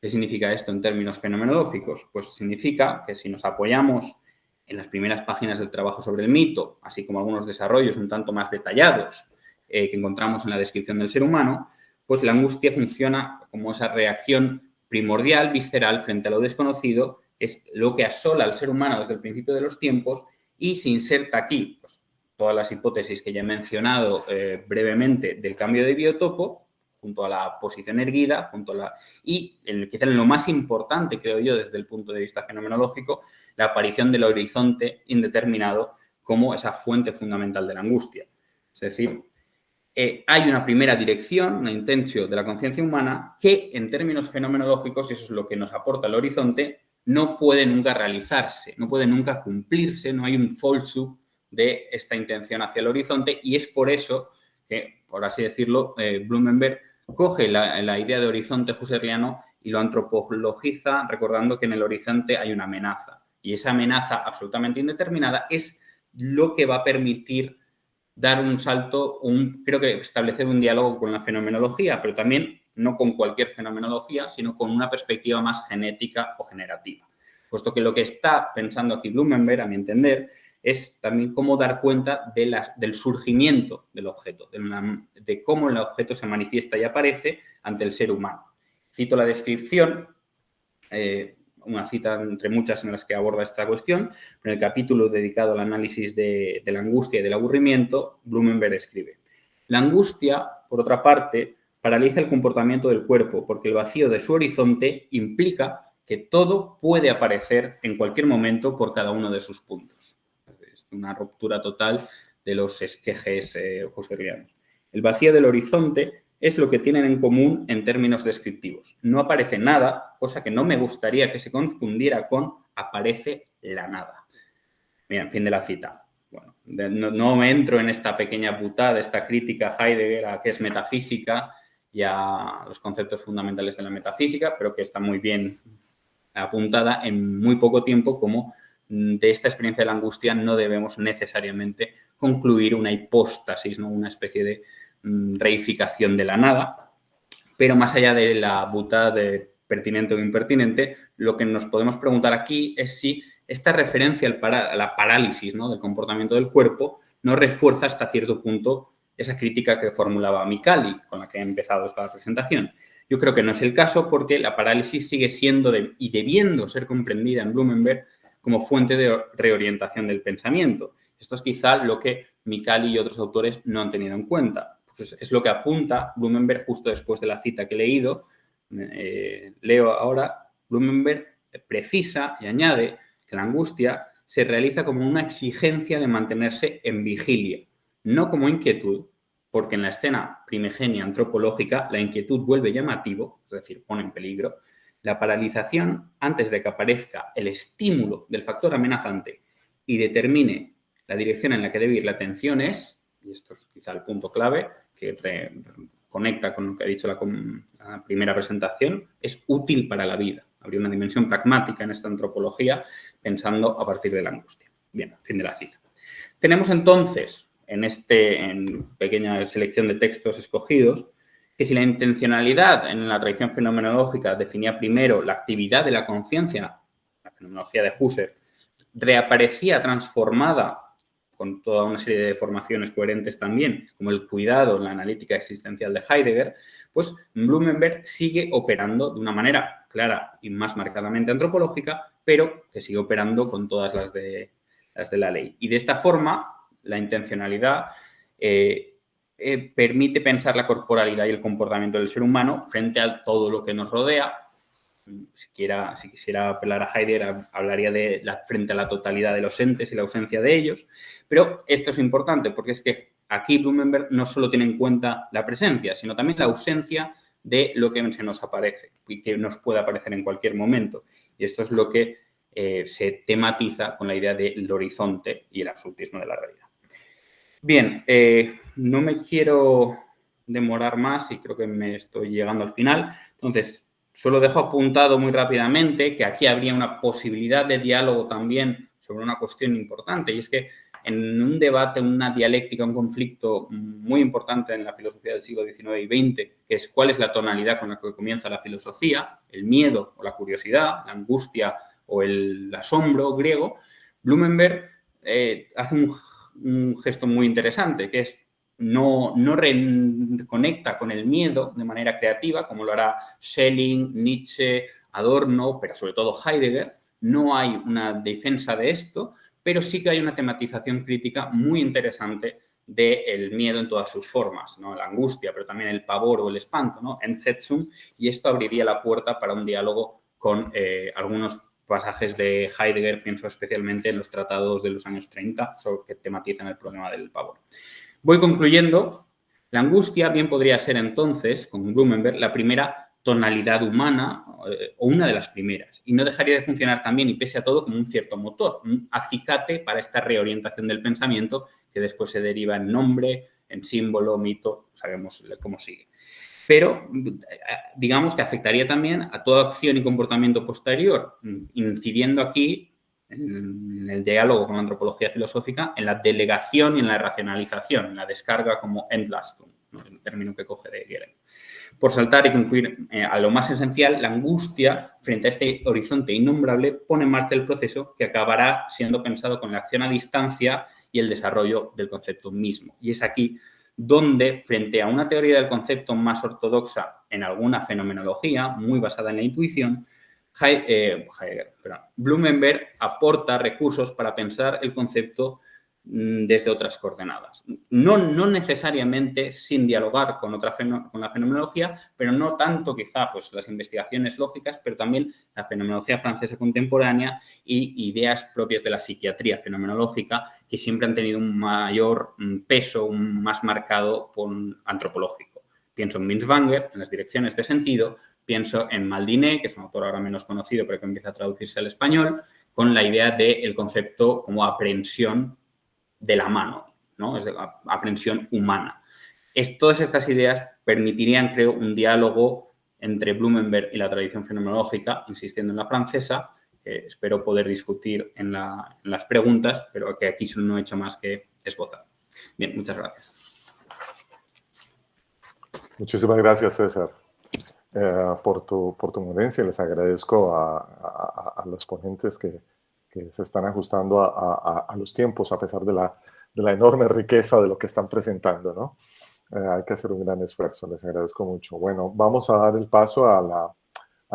¿Qué significa esto en términos fenomenológicos? Pues significa que si nos apoyamos en las primeras páginas del trabajo sobre el mito, así como algunos desarrollos un tanto más detallados que encontramos en la descripción del ser humano, pues la angustia funciona como esa reacción primordial, visceral, frente a lo desconocido, es lo que asola al ser humano desde el principio de los tiempos y se inserta aquí pues, todas las hipótesis que ya he mencionado brevemente del cambio de biotopo, junto a la posición erguida, y quizá en lo más importante, creo yo, desde el punto de vista fenomenológico, la aparición del horizonte indeterminado como esa fuente fundamental de la angustia. Es decir, hay una primera dirección, una intentio de la conciencia humana que, en términos fenomenológicos, y eso es lo que nos aporta el horizonte, no puede nunca realizarse, no puede nunca cumplirse, no hay un falso de esta intención hacia el horizonte y es por eso que, por así decirlo, Blumenberg coge la idea de horizonte husserliano y lo antropologiza recordando que en el horizonte hay una amenaza. Y esa amenaza absolutamente indeterminada es lo que va a permitir dar un salto, creo que establecer un diálogo con la fenomenología, pero también no con cualquier fenomenología, sino con una perspectiva más genética o generativa. Puesto que lo que está pensando aquí Blumenberg, a mi entender, es también cómo dar cuenta del surgimiento del objeto, de cómo el objeto se manifiesta y aparece ante el ser humano. Cito la descripción, una cita entre muchas en las que aborda esta cuestión, pero en el capítulo dedicado al análisis de la angustia y del aburrimiento, Blumenberg escribe: la angustia, por otra parte, paraliza el comportamiento del cuerpo porque el vacío de su horizonte implica que todo puede aparecer en cualquier momento por cada uno de sus puntos. Una ruptura total de los esquejes husserlianos. El vacío del horizonte es lo que tienen en común en términos descriptivos. No aparece nada, cosa que no me gustaría que se confundiera con aparece la nada. Bien, fin de la cita. Bueno, no entro en esta pequeña butada, esta crítica a Heidegger, a qué es metafísica y a los conceptos fundamentales de la metafísica, pero que está muy bien apuntada en muy poco tiempo como de esta experiencia de la angustia no debemos necesariamente concluir una hipóstasis, ¿no? Una especie de reificación de la nada, pero más allá de la butada de pertinente o impertinente, lo que nos podemos preguntar aquí es si esta referencia a la parálisis, ¿no? Del comportamiento del cuerpo no refuerza hasta cierto punto esa crítica que formulaba Micali, con la que he empezado esta presentación. Yo creo que no es el caso porque la parálisis sigue siendo y debiendo ser comprendida en Blumenberg como fuente de reorientación del pensamiento. Esto es quizá lo que Micali y otros autores no han tenido en cuenta. Pues es lo que apunta Blumenberg justo después de la cita que he leído. Leo ahora, Blumenberg precisa y añade que la angustia se realiza como una exigencia de mantenerse en vigilia, no como inquietud, porque en la escena primigenia antropológica la inquietud vuelve llamativo, es decir, pone en peligro. La paralización, antes de que aparezca el estímulo del factor amenazante y determine la dirección en la que debe ir la atención es, y esto es quizá el punto clave que conecta con lo que ha dicho la primera presentación, es útil para la vida. Habría una dimensión pragmática en esta antropología pensando a partir de la angustia. Bien, fin de la cita. Tenemos entonces, en pequeña selección de textos escogidos, que si la intencionalidad en la tradición fenomenológica definía primero la actividad de la conciencia, la fenomenología de Husserl, reaparecía transformada con toda una serie de deformaciones coherentes también, como el cuidado en la analítica existencial de Heidegger, pues Blumenberg sigue operando de una manera clara y más marcadamente antropológica, pero que sigue operando con todas las de la ley. Y de esta forma, la intencionalidad permite pensar la corporalidad y el comportamiento del ser humano frente a todo lo que nos rodea, si quisiera apelar a Heidegger, hablaría de frente a la totalidad de los entes y la ausencia de ellos. Pero esto es importante porque es que aquí Blumenberg no solo tiene en cuenta la presencia, sino también la ausencia de lo que se nos aparece y que nos puede aparecer en cualquier momento. Y esto es lo que se tematiza con la idea del horizonte y el absolutismo de la realidad. Bien, no me quiero demorar más y creo que me estoy llegando al final. Entonces, solo dejo apuntado muy rápidamente que aquí habría una posibilidad de diálogo también sobre una cuestión importante, y es que en un debate, una dialéctica, un conflicto muy importante en la filosofía del siglo XIX y XX, que es cuál es la tonalidad con la que comienza la filosofía, el miedo o la curiosidad, la angustia o el asombro griego, Blumenberg hace un gesto muy interesante, que es no reconecta con el miedo de manera creativa, como lo hará Schelling, Nietzsche, Adorno, pero sobre todo Heidegger. No hay una defensa de esto, pero sí que hay una tematización crítica muy interesante del miedo en todas sus formas, ¿no? La angustia, pero también el pavor o el espanto, ¿no? Entsetzung, y esto abriría la puerta para un diálogo con algunos pasajes de Heidegger, pienso especialmente en los tratados de los años 30, que tematizan el problema del pavor. Voy concluyendo. La angustia bien podría ser entonces, con Blumenberg, la primera tonalidad humana o una de las primeras, y no dejaría de funcionar también, y pese a todo, como un cierto motor, un acicate para esta reorientación del pensamiento que después se deriva en nombre, en símbolo, mito, sabemos cómo sigue. Pero digamos que afectaría también a toda acción y comportamiento posterior, incidiendo aquí en el diálogo con la antropología filosófica, en la delegación y en la racionalización, en la descarga como Entlastung, ¿no? El término que coge de Hegel. Por saltar y concluir a lo más esencial, la angustia frente a este horizonte innombrable pone en marcha el proceso que acabará siendo pensado con la acción a distancia y el desarrollo del concepto mismo. Y es aquí donde, frente a una teoría del concepto más ortodoxa en alguna fenomenología, muy basada en la intuición, Blumenberg aporta recursos para pensar el concepto desde otras coordenadas. No necesariamente sin dialogar con la fenomenología, pero no tanto quizá pues, las investigaciones lógicas, pero también la fenomenología francesa contemporánea y ideas propias de la psiquiatría fenomenológica que siempre han tenido un mayor peso, un más marcado antropológico. Pienso en Binswanger, en las direcciones de sentido, pienso en Maldiné, que es un autor ahora menos conocido, pero que empieza a traducirse al español, con la idea del concepto como aprehensión de la mano, ¿no? Es de aprehensión humana. Todas estas ideas permitirían, creo, un diálogo entre Blumenberg y la tradición fenomenológica, insistiendo en la francesa, que espero poder discutir en las preguntas, pero que aquí no he hecho más que esbozar. Bien, muchas gracias. Muchísimas gracias, César, por tu ponencia. Les agradezco a los ponentes que se están ajustando a los tiempos a pesar de la enorme riqueza de lo que están presentando, ¿no? Hay que hacer un gran esfuerzo, les agradezco mucho. Bueno, vamos a dar el paso a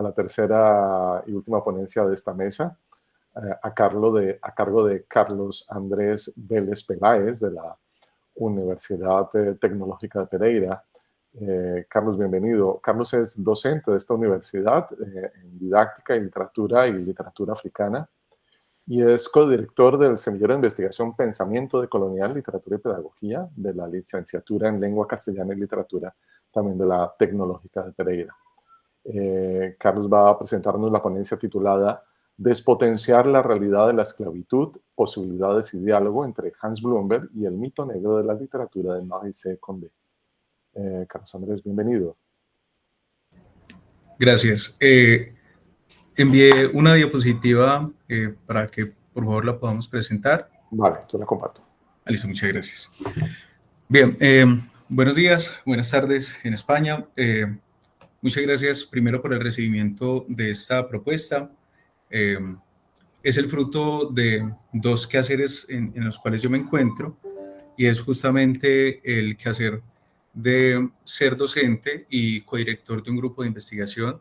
la tercera y última ponencia de esta mesa, a cargo de Carlos Andrés Vélez Peláez, de la Universidad Tecnológica de Pereira. Carlos, bienvenido. Carlos es docente de esta universidad en didáctica y literatura africana, y es codirector del Semillero de Investigación Pensamiento Decolonial, Literatura y Pedagogía, de la licenciatura en Lengua Castellana y Literatura, también de la Tecnológica de Pereira. Carlos va a presentarnos la ponencia titulada Despotenciar la realidad de la esclavitud, posibilidades y diálogo entre Hans Blumenberg y el mito negro de la literatura de Maurice Condé. Carlos Andrés, bienvenido. Gracias. Envié una diapositiva para que por favor la podamos presentar. Vale, yo la comparto. Listo, muchas gracias. Bien, buenos días, buenas tardes en España. Muchas gracias primero por el recibimiento de esta propuesta. Es el fruto de dos quehaceres en los cuales yo me encuentro, y es justamente el quehacer de ser docente y codirector de un grupo de investigación.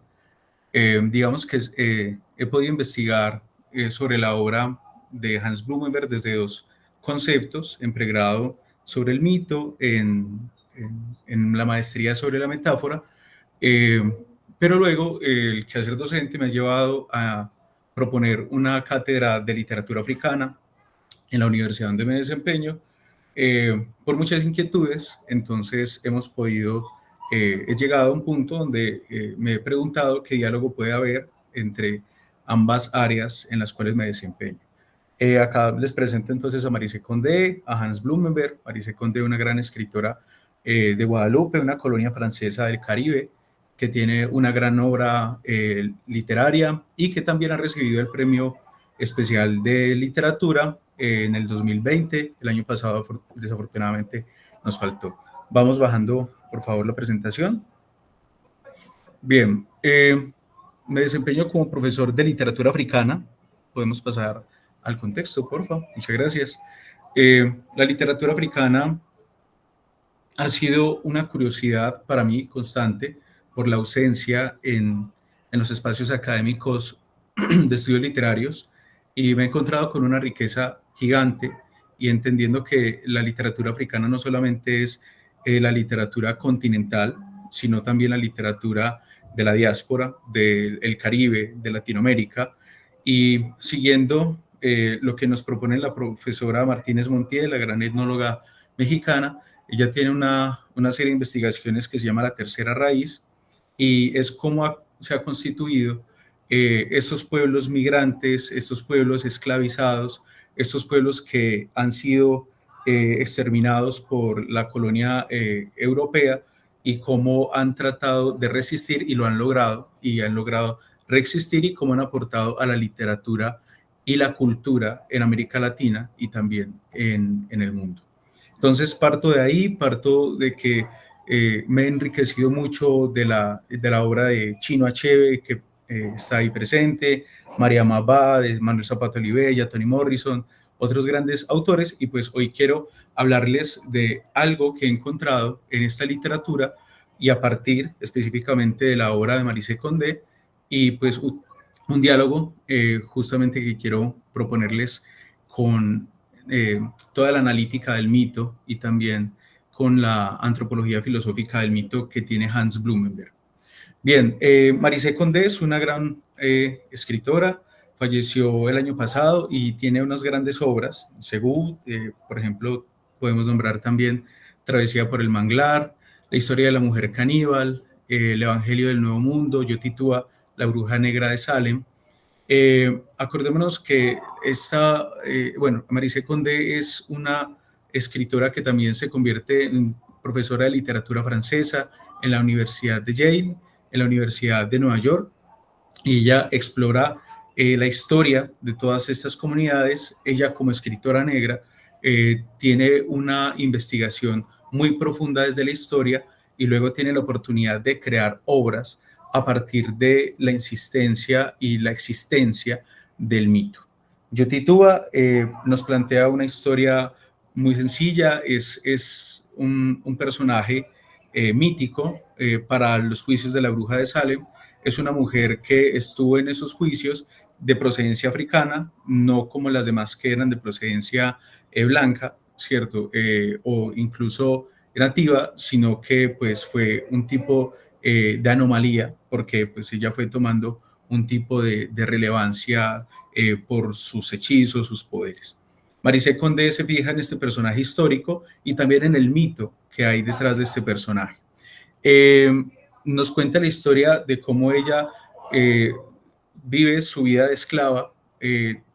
Digamos que he podido investigar sobre la obra de Hans Blumenberg desde dos conceptos: en pregrado sobre el mito, en la maestría sobre la metáfora, pero luego el quehacer docente me ha llevado a proponer una cátedra de literatura africana en la universidad donde me desempeño, por muchas inquietudes. Entonces he llegado a un punto donde me he preguntado qué diálogo puede haber entre ambas áreas en las cuales me desempeño. Acá les presento entonces a Marise Condé, a Hans Blumenberg. Marise Condé, una gran escritora de Guadalupe, una colonia francesa del Caribe, que tiene una gran obra literaria y que también ha recibido el Premio Especial de Literatura en el 2020. El año pasado, desafortunadamente, nos faltó. Vamos bajando, por favor, la presentación. Bien, me desempeño como profesor de literatura africana. Podemos pasar al contexto, por favor. Muchas gracias. La literatura africana ha sido una curiosidad para mí constante por la ausencia en los espacios académicos de estudios literarios, y me he encontrado con una riqueza gigante, y entendiendo que la literatura africana no solamente es la literatura continental, sino también la literatura de la diáspora, del Caribe, de Latinoamérica, y siguiendo lo que nos propone la profesora Martínez Montiel, la gran etnóloga mexicana. Ella tiene una serie de investigaciones que se llama La Tercera Raíz, y es cómo se ha constituido esos pueblos migrantes, estos pueblos esclavizados, estos pueblos que han sido exterminados por la colonia europea, y cómo han tratado de resistir y lo han logrado, y han logrado resistir, y cómo han aportado a la literatura y la cultura en América Latina y también en el mundo. Entonces parto de ahí, parto de que me he enriquecido mucho de la obra de Chinua Achebe, que está ahí presente, María Mabá, de Manuel Zapata Olivella, Toni Morrison, otros grandes autores, y pues hoy quiero hablarles de algo que he encontrado en esta literatura, y a partir específicamente de la obra de Marise Condé, y pues un diálogo justamente que quiero proponerles con toda la analítica del mito, y también con la antropología filosófica del mito que tiene Hans Blumenberg. Bien, Marise Condé es una gran escritora, falleció el año pasado y tiene unas grandes obras. Según, por ejemplo, podemos nombrar también Travesía por el Manglar, La historia de la mujer caníbal, El Evangelio del Nuevo Mundo, Yotitúa, La bruja negra de Salem. Acordémonos que Marise Condé es una escritora que también se convierte en profesora de literatura francesa en la Universidad de Yale, en la Universidad de Nueva York, y ella explora la historia de todas estas comunidades. Ella, como escritora negra, tiene una investigación muy profunda desde la historia, y luego tiene la oportunidad de crear obras a partir de la insistencia y la existencia del mito. Yotitúa nos plantea una historia muy sencilla. Es un personaje mítico para los juicios de la bruja de Salem. Es una mujer que estuvo en esos juicios de procedencia africana, no como las demás que eran de procedencia blanca, ¿cierto? O incluso nativa, sino que pues fue un tipo de anomalía, porque pues ella fue tomando un tipo de relevancia por sus hechizos, sus poderes. Marise Condé se fija en este personaje histórico y también en el mito que hay detrás de este personaje. Nos cuenta la historia de cómo ella vive su vida de esclava,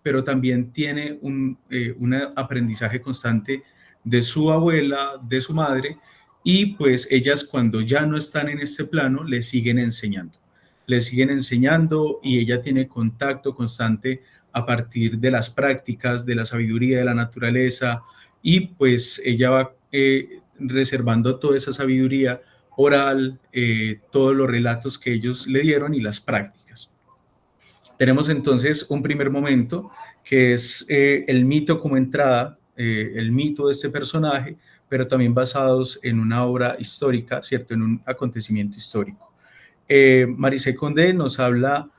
pero también tiene un aprendizaje constante de su abuela, de su madre, y pues ellas, cuando ya no están en este plano, le siguen enseñando, y ella tiene contacto constante a partir de las prácticas, de la sabiduría de la naturaleza, y pues ella va reservando toda esa sabiduría oral, todos los relatos que ellos le dieron y las prácticas. Tenemos entonces un primer momento que es el mito como entrada, el mito de este personaje, pero también basados en una obra histórica, ¿cierto? En un acontecimiento histórico. Marise Condé nos habla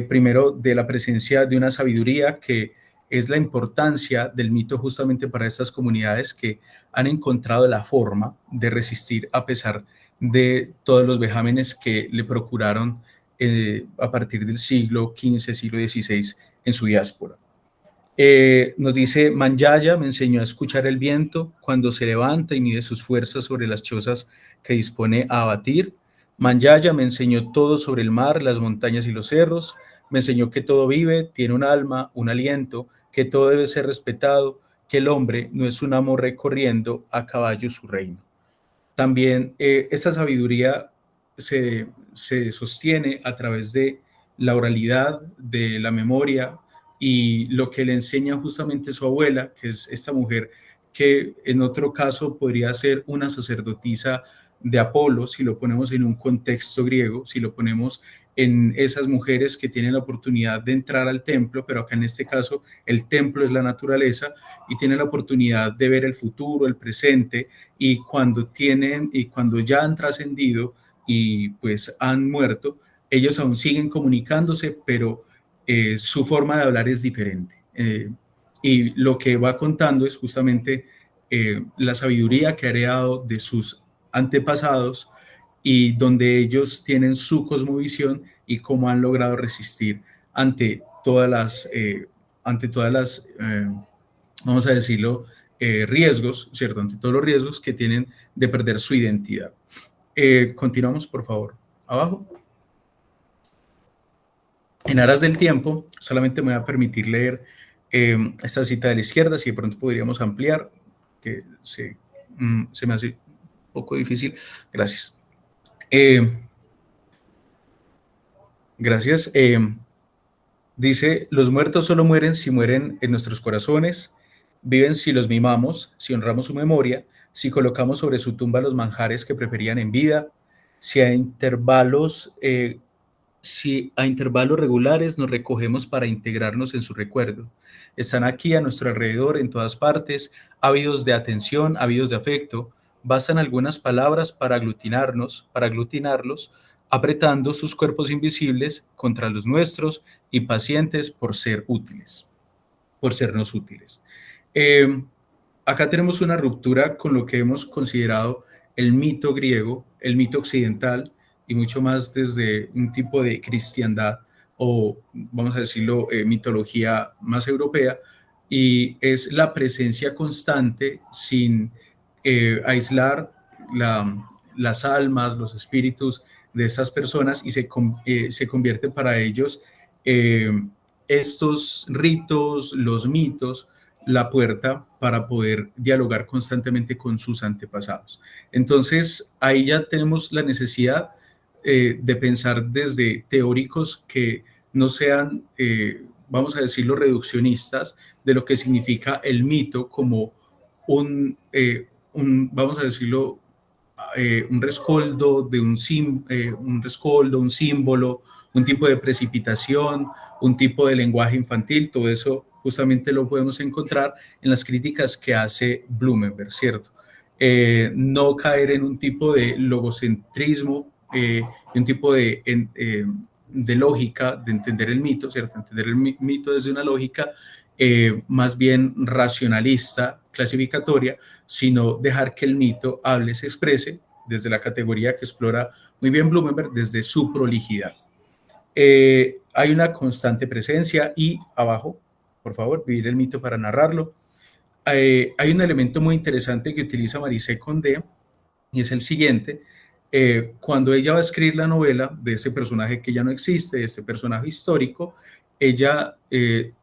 primero de la presencia de una sabiduría, que es la importancia del mito justamente para estas comunidades que han encontrado la forma de resistir a pesar de todos los vejámenes que le procuraron a partir del siglo XV, siglo XVI en su diáspora. Nos dice, Manyaya me enseñó a escuchar el viento cuando se levanta y mide sus fuerzas sobre las chozas que dispone a abatir. Manyaya me enseñó todo sobre el mar, las montañas y los cerros. Me enseñó que todo vive, tiene un alma, un aliento, que todo debe ser respetado, que el hombre no es un amo recorriendo a caballo su reino. También esta sabiduría se sostiene a través de la oralidad, de la memoria y lo que le enseña justamente su abuela, que es esta mujer que en otro caso podría ser una sacerdotisa de Apolo, si lo ponemos en un contexto griego, si lo ponemos en esas mujeres que tienen la oportunidad de entrar al templo, pero acá en este caso el templo es la naturaleza y tienen la oportunidad de ver el futuro, el presente, y cuando ya han trascendido y pues han muerto, ellos aún siguen comunicándose, pero su forma de hablar es diferente. Y lo que va contando es justamente la sabiduría que ha heredado de sus antepasados y donde ellos tienen su cosmovisión y cómo han logrado resistir ante todas las, vamos a decirlo, riesgos, ¿cierto? Ante todos los riesgos que tienen de perder su identidad. Continuamos, por favor. Abajo. En aras del tiempo, solamente me voy a permitir leer esta cita de la izquierda, si de pronto podríamos ampliar, que se me hace un poco difícil. Gracias. Gracias. Dice, los muertos solo mueren si mueren en nuestros corazones, viven si los mimamos, si honramos su memoria, si colocamos sobre su tumba los manjares que preferían en vida, si a intervalos regulares nos recogemos para integrarnos en su recuerdo. Están aquí a nuestro alrededor, en todas partes, ávidos de atención, ávidos de afecto. Bastan algunas palabras para aglutinarlos, apretando sus cuerpos invisibles contra los nuestros y pacientes por ser útiles, por sernos útiles. Acá tenemos una ruptura con lo que hemos considerado el mito griego, el mito occidental, y mucho más desde un tipo de cristiandad o, vamos a decirlo, mitología más europea, y es la presencia constante sin aislar las almas, los espíritus de esas personas, y se convierte para ellos estos ritos, los mitos, la puerta para poder dialogar constantemente con sus antepasados. Entonces, ahí ya tenemos la necesidad de pensar desde teóricos que no sean, vamos a decirlo, reduccionistas de lo que significa el mito como vamos a decirlo, un rescoldo de un símbolo, un tipo de precipitación, un tipo de lenguaje infantil. Todo eso justamente lo podemos encontrar en las críticas que hace Blumenberg, ¿cierto? No caer en un tipo de logocentrismo, un tipo de lógica de entender el mito, ¿cierto? Entender el mito desde una lógica más bien racionalista, clasificatoria, sino dejar que el mito hable, se exprese desde la categoría que explora muy bien Blumenberg, desde su prolijidad. Hay una constante presencia y abajo, por favor, vivir el mito para narrarlo. Hay un elemento muy interesante que utiliza Marisé Condé y es el siguiente. Cuando ella va a escribir la novela de este personaje que ya no existe, de este personaje histórico, ella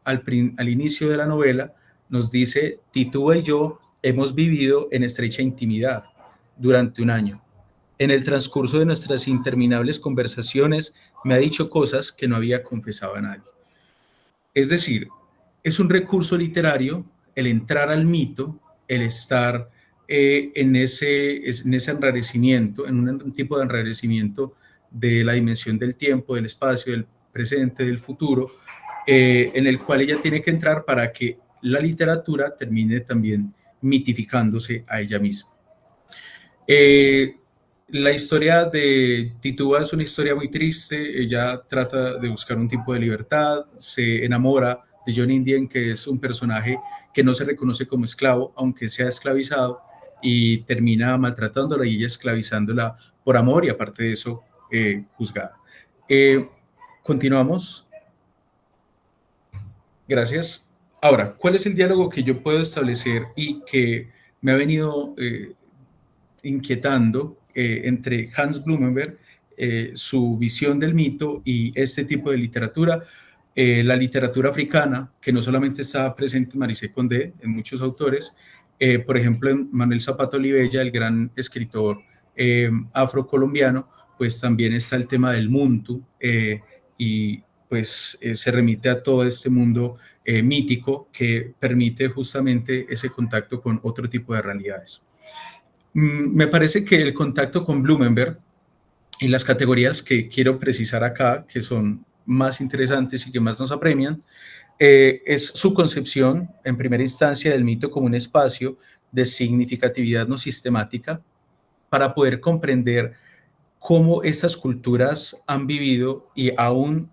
al inicio de la novela nos dice: Titúa y yo hemos vivido en estrecha intimidad durante un año. En el transcurso de nuestras interminables conversaciones me ha dicho cosas que no había confesado a nadie. Es decir, es un recurso literario el entrar al mito, el estar en ese enrarecimiento, en un tipo de enrarecimiento de la dimensión del tiempo, del espacio, del presente, del futuro, en el cual ella tiene que entrar para que la literatura termine también mitificándose a ella misma. La historia de Tituba es una historia muy triste. Ella trata de buscar un tipo de libertad, se enamora de John Indian, que es un personaje que no se reconoce como esclavo, aunque sea esclavizado, y termina maltratándola y ella esclavizándola por amor y aparte de eso juzgada. Continuamos. Gracias. Ahora, ¿cuál es el diálogo que yo puedo establecer y que me ha venido inquietando entre Hans Blumenberg, su visión del mito y este tipo de literatura? La literatura africana, que no solamente está presente en Marisé Condé, en muchos autores, por ejemplo, en Manuel Zapata Olivella, el gran escritor afrocolombiano, pues también está el tema del muntu y pues se remite a todo este mundo mítico que permite justamente ese contacto con otro tipo de realidades. Me parece que el contacto con Blumenberg y las categorías que quiero precisar acá, que son más interesantes y que más nos apremian, es su concepción, en primera instancia, del mito como un espacio de significatividad no sistemática para poder comprender cómo estas culturas han vivido y aún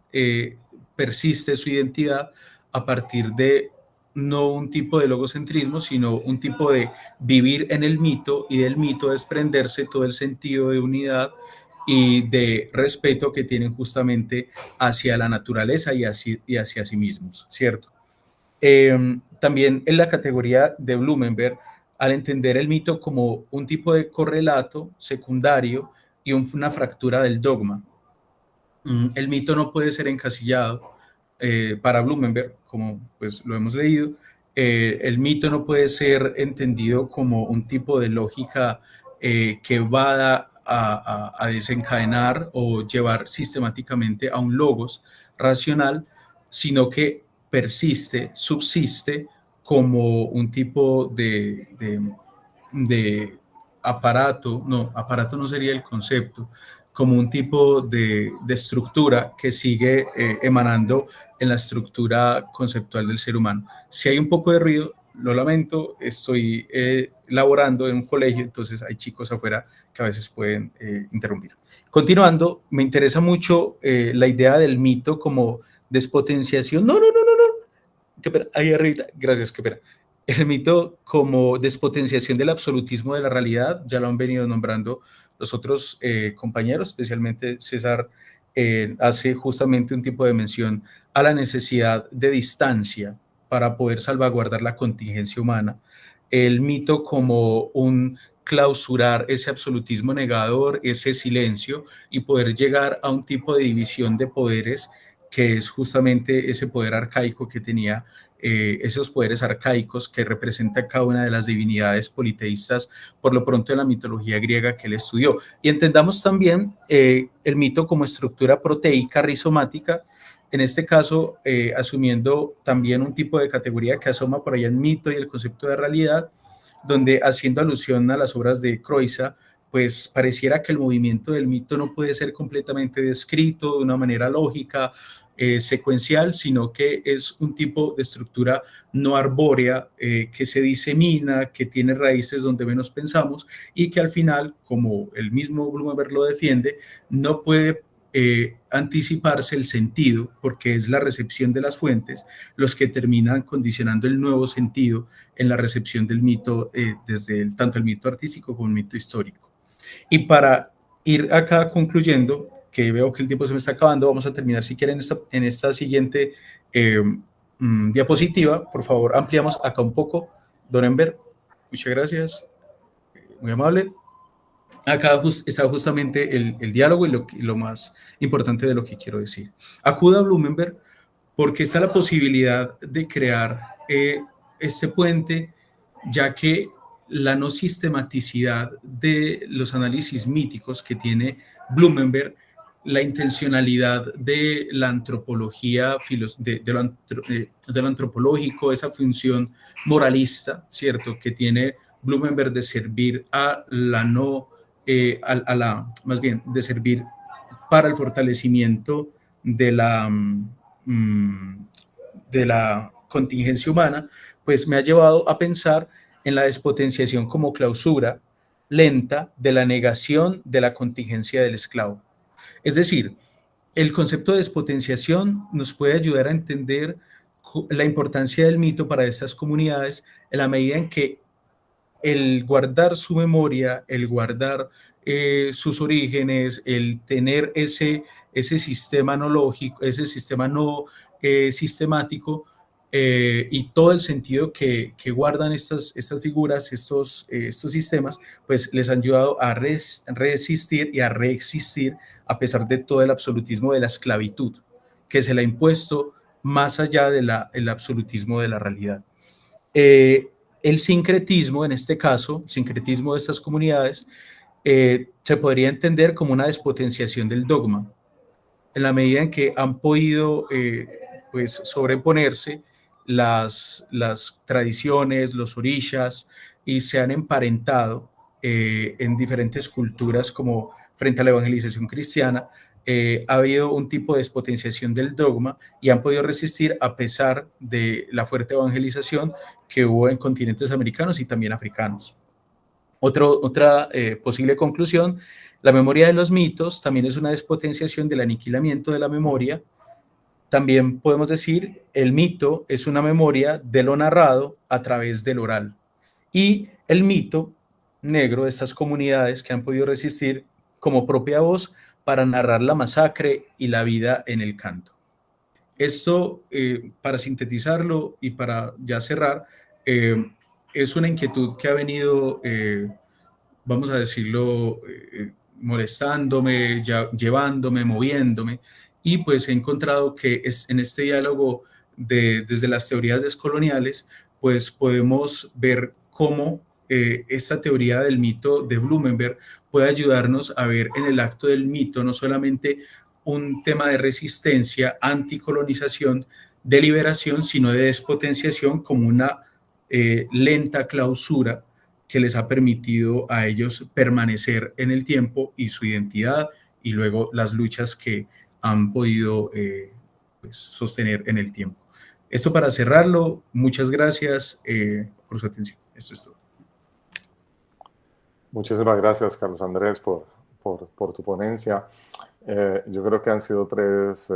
persiste su identidad a partir de no un tipo de logocentrismo, sino un tipo de vivir en el mito y del mito desprenderse todo el sentido de unidad y de respeto que tienen justamente hacia la naturaleza y hacia sí mismos, ¿cierto? También en la categoría de Blumenberg, al entender el mito como un tipo de correlato secundario y una fractura del dogma. El mito no puede ser encasillado para Blumenberg, como pues lo hemos leído. El mito no puede ser entendido como un tipo de lógica que va a desencadenar o llevar sistemáticamente a un logos racional, sino que persiste, subsiste como un tipo de aparato no sería el concepto, como un tipo de estructura que sigue emanando en la estructura conceptual del ser humano. Si hay un poco de ruido, lo lamento, estoy laborando en un colegio, entonces hay chicos afuera que a veces pueden interrumpir. Continuando, me interesa mucho la idea del mito como despotenciación. No. Ahí arriba, gracias, que espera. El mito como despotenciación del absolutismo de la realidad, ya lo han venido nombrando los otros compañeros, especialmente César hace justamente un tipo de mención a la necesidad de distancia para poder salvaguardar la contingencia humana. El mito como un clausurar ese absolutismo negador, ese silencio y poder llegar a un tipo de división de poderes que es justamente ese poder arcaico que tenía, esos poderes arcaicos que representan cada una de las divinidades politeístas, por lo pronto en la mitología griega que él estudió. Y entendamos también el mito como estructura proteica rizomática, en este caso asumiendo también un tipo de categoría que asoma por allá en mito y el concepto de realidad, donde haciendo alusión a las obras de Croiza, pues pareciera que el movimiento del mito no puede ser completamente descrito de una manera lógica, secuencial, sino que es un tipo de estructura no arbórea que se disemina, que tiene raíces donde menos pensamos y que al final, como el mismo Blumenberg lo defiende, no puede anticiparse el sentido, porque es la recepción de las fuentes los que terminan condicionando el nuevo sentido en la recepción del mito, desde tanto el mito artístico como el mito histórico. Y para ir acá concluyendo, que veo que el tiempo se me está acabando, vamos a terminar si quieren en esta siguiente diapositiva. Por favor, ampliamos acá un poco, don Enver. Muchas gracias, muy amable. Acá está justamente el diálogo y lo más importante de lo que quiero decir. Acuda a Blumenberg porque está la posibilidad de crear este puente, ya que la no sistematicidad de los análisis míticos que tiene Blumenberg, la intencionalidad de la antropología, de lo antropológico, esa función moralista, ¿cierto?, que tiene Blumenberg de servir a la no, más bien, de servir para el fortalecimiento de la contingencia humana, pues me ha llevado a pensar en la despotenciación como clausura lenta de la negación de la contingencia del esclavo. Es decir, el concepto de despotenciación nos puede ayudar a entender la importancia del mito para estas comunidades en la medida en que el guardar su memoria, el guardar sus orígenes, el tener ese sistema no lógico, ese sistema no sistemático, y todo el sentido que guardan estas figuras, estos sistemas, pues les han ayudado a resistir y a reexistir a pesar de todo el absolutismo de la esclavitud que se le ha impuesto más allá del absolutismo de la realidad. El sincretismo, en este caso, el sincretismo de estas comunidades, se podría entender como una despotenciación del dogma, en la medida en que han podido pues sobreponerse las tradiciones, los orishas, y se han emparentado en diferentes culturas, como frente a la evangelización cristiana, ha habido un tipo de despotenciación del dogma y han podido resistir a pesar de la fuerte evangelización que hubo en continentes americanos y también africanos. Otra posible conclusión: la memoria de los mitos también es una despotenciación del aniquilamiento de la memoria. También podemos decir, el mito es una memoria de lo narrado a través del oral. Y el mito negro de estas comunidades que han podido resistir como propia voz para narrar la masacre y la vida en el canto. Esto, para sintetizarlo y para ya cerrar, es una inquietud que ha venido, vamos a decirlo, molestándome, llevándome, moviéndome, y pues he encontrado que en este diálogo desde las teorías descoloniales, pues podemos ver cómo esta teoría del mito de Blumenberg puede ayudarnos a ver en el acto del mito no solamente un tema de resistencia, anticolonización, de liberación, sino de despotenciación, como una lenta clausura que les ha permitido a ellos permanecer en el tiempo y su identidad, y luego las luchas que han podido pues, sostener en el tiempo. Esto para cerrarlo. Muchas gracias por su atención. Esto es todo. Muchísimas gracias, Carlos Andrés, por tu ponencia. Yo creo que han sido 3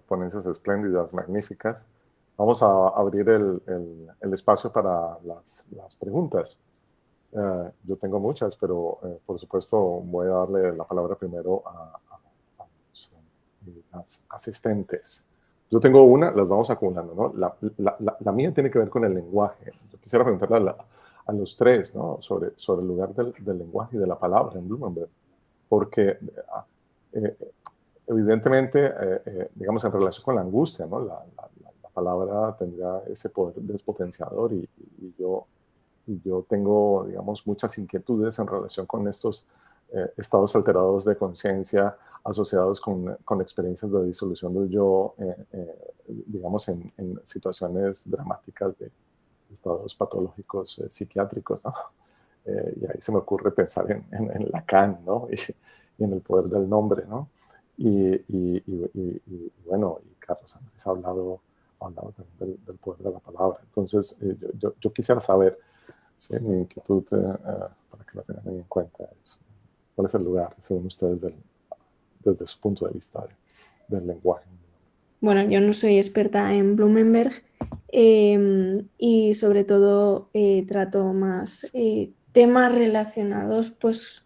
ponencias espléndidas, magníficas. Vamos a abrir el espacio para las preguntas. Yo tengo muchas, pero por supuesto voy a darle la palabra primero a las asistentes. Yo tengo una, las vamos acumulando, ¿no? La mía tiene que ver con el lenguaje. Yo quisiera preguntarle a los 3, ¿no? sobre el lugar del lenguaje y de la palabra en Blumenberg, porque evidentemente, digamos, en relación con la angustia, ¿no? La palabra tendrá ese poder despotenciador, y yo tengo, digamos, muchas inquietudes en relación con estos estados alterados de conciencia asociados con experiencias de disolución del yo, digamos, en situaciones dramáticas de estados patológicos psiquiátricos, ¿no? Y ahí se me ocurre pensar en Lacan, ¿no? Y en el poder del nombre, ¿no? Y bueno, y Carlos Andrés ha hablado también del poder de la palabra. Entonces, yo quisiera saber, ¿sí? Mi inquietud, para que la tengan en cuenta, es cuál es el lugar, según ustedes, desde su punto de vista del lenguaje. Bueno, yo no soy experta en Blumenberg, y sobre todo trato más temas relacionados pues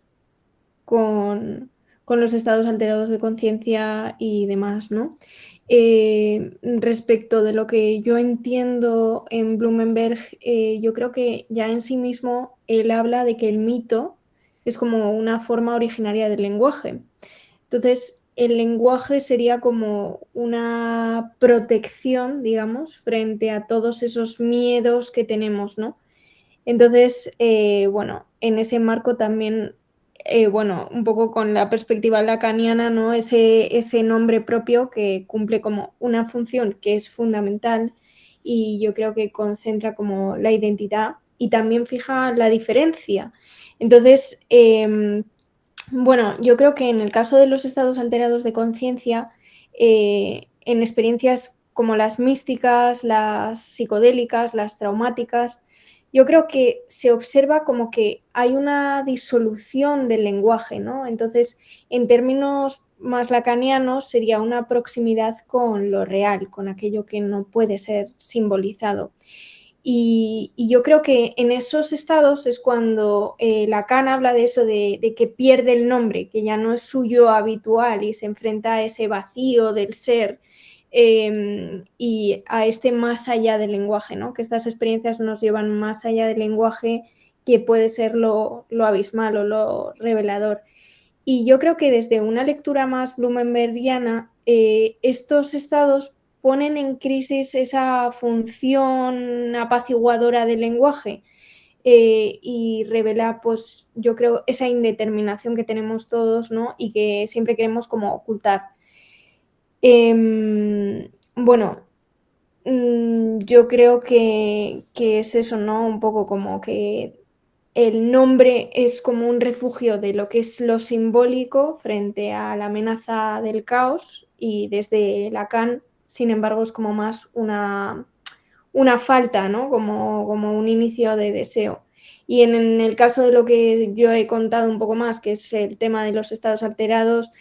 con los estados alterados de conciencia y demás, ¿no? Respecto de lo que yo entiendo en Blumenberg, yo creo que ya en sí mismo él habla de que el mito es como una forma originaria del lenguaje. Entonces, el lenguaje sería como una protección, digamos, frente a todos esos miedos que tenemos, ¿no? Entonces, bueno, en ese marco también, bueno, un poco con la perspectiva lacaniana, ¿no? Ese nombre propio que cumple como una función que es fundamental, y yo creo que concentra como la identidad y también fija la diferencia. Entonces, bueno, yo creo que en el caso de los estados alterados de conciencia, en experiencias como las místicas, las psicodélicas, las traumáticas, yo creo que se observa como que hay una disolución del lenguaje, ¿no? Entonces, en términos más lacanianos, sería una proximidad con lo real, con aquello que no puede ser simbolizado. Y yo creo que en esos estados es cuando Lacan habla de eso, de que pierde el nombre, que ya no es suyo habitual y se enfrenta a ese vacío del ser y a este más allá del lenguaje, ¿no? Que estas experiencias nos llevan más allá del lenguaje, que puede ser lo abismal o lo revelador. Y yo creo que desde una lectura más blumenbergiana, estos estados ponen en crisis esa función apaciguadora del lenguaje y revela, pues yo creo, esa indeterminación que tenemos todos, ¿no? Y que siempre queremos como ocultar. Bueno, yo creo que es eso, ¿no? Un poco como que el nombre es como un refugio de lo que es lo simbólico frente a la amenaza del caos, y desde Lacan, sin embargo, es como más una falta, ¿no? Como un inicio de deseo. Y en el caso de lo que yo he contado un poco más, que es el tema de los estados alterados,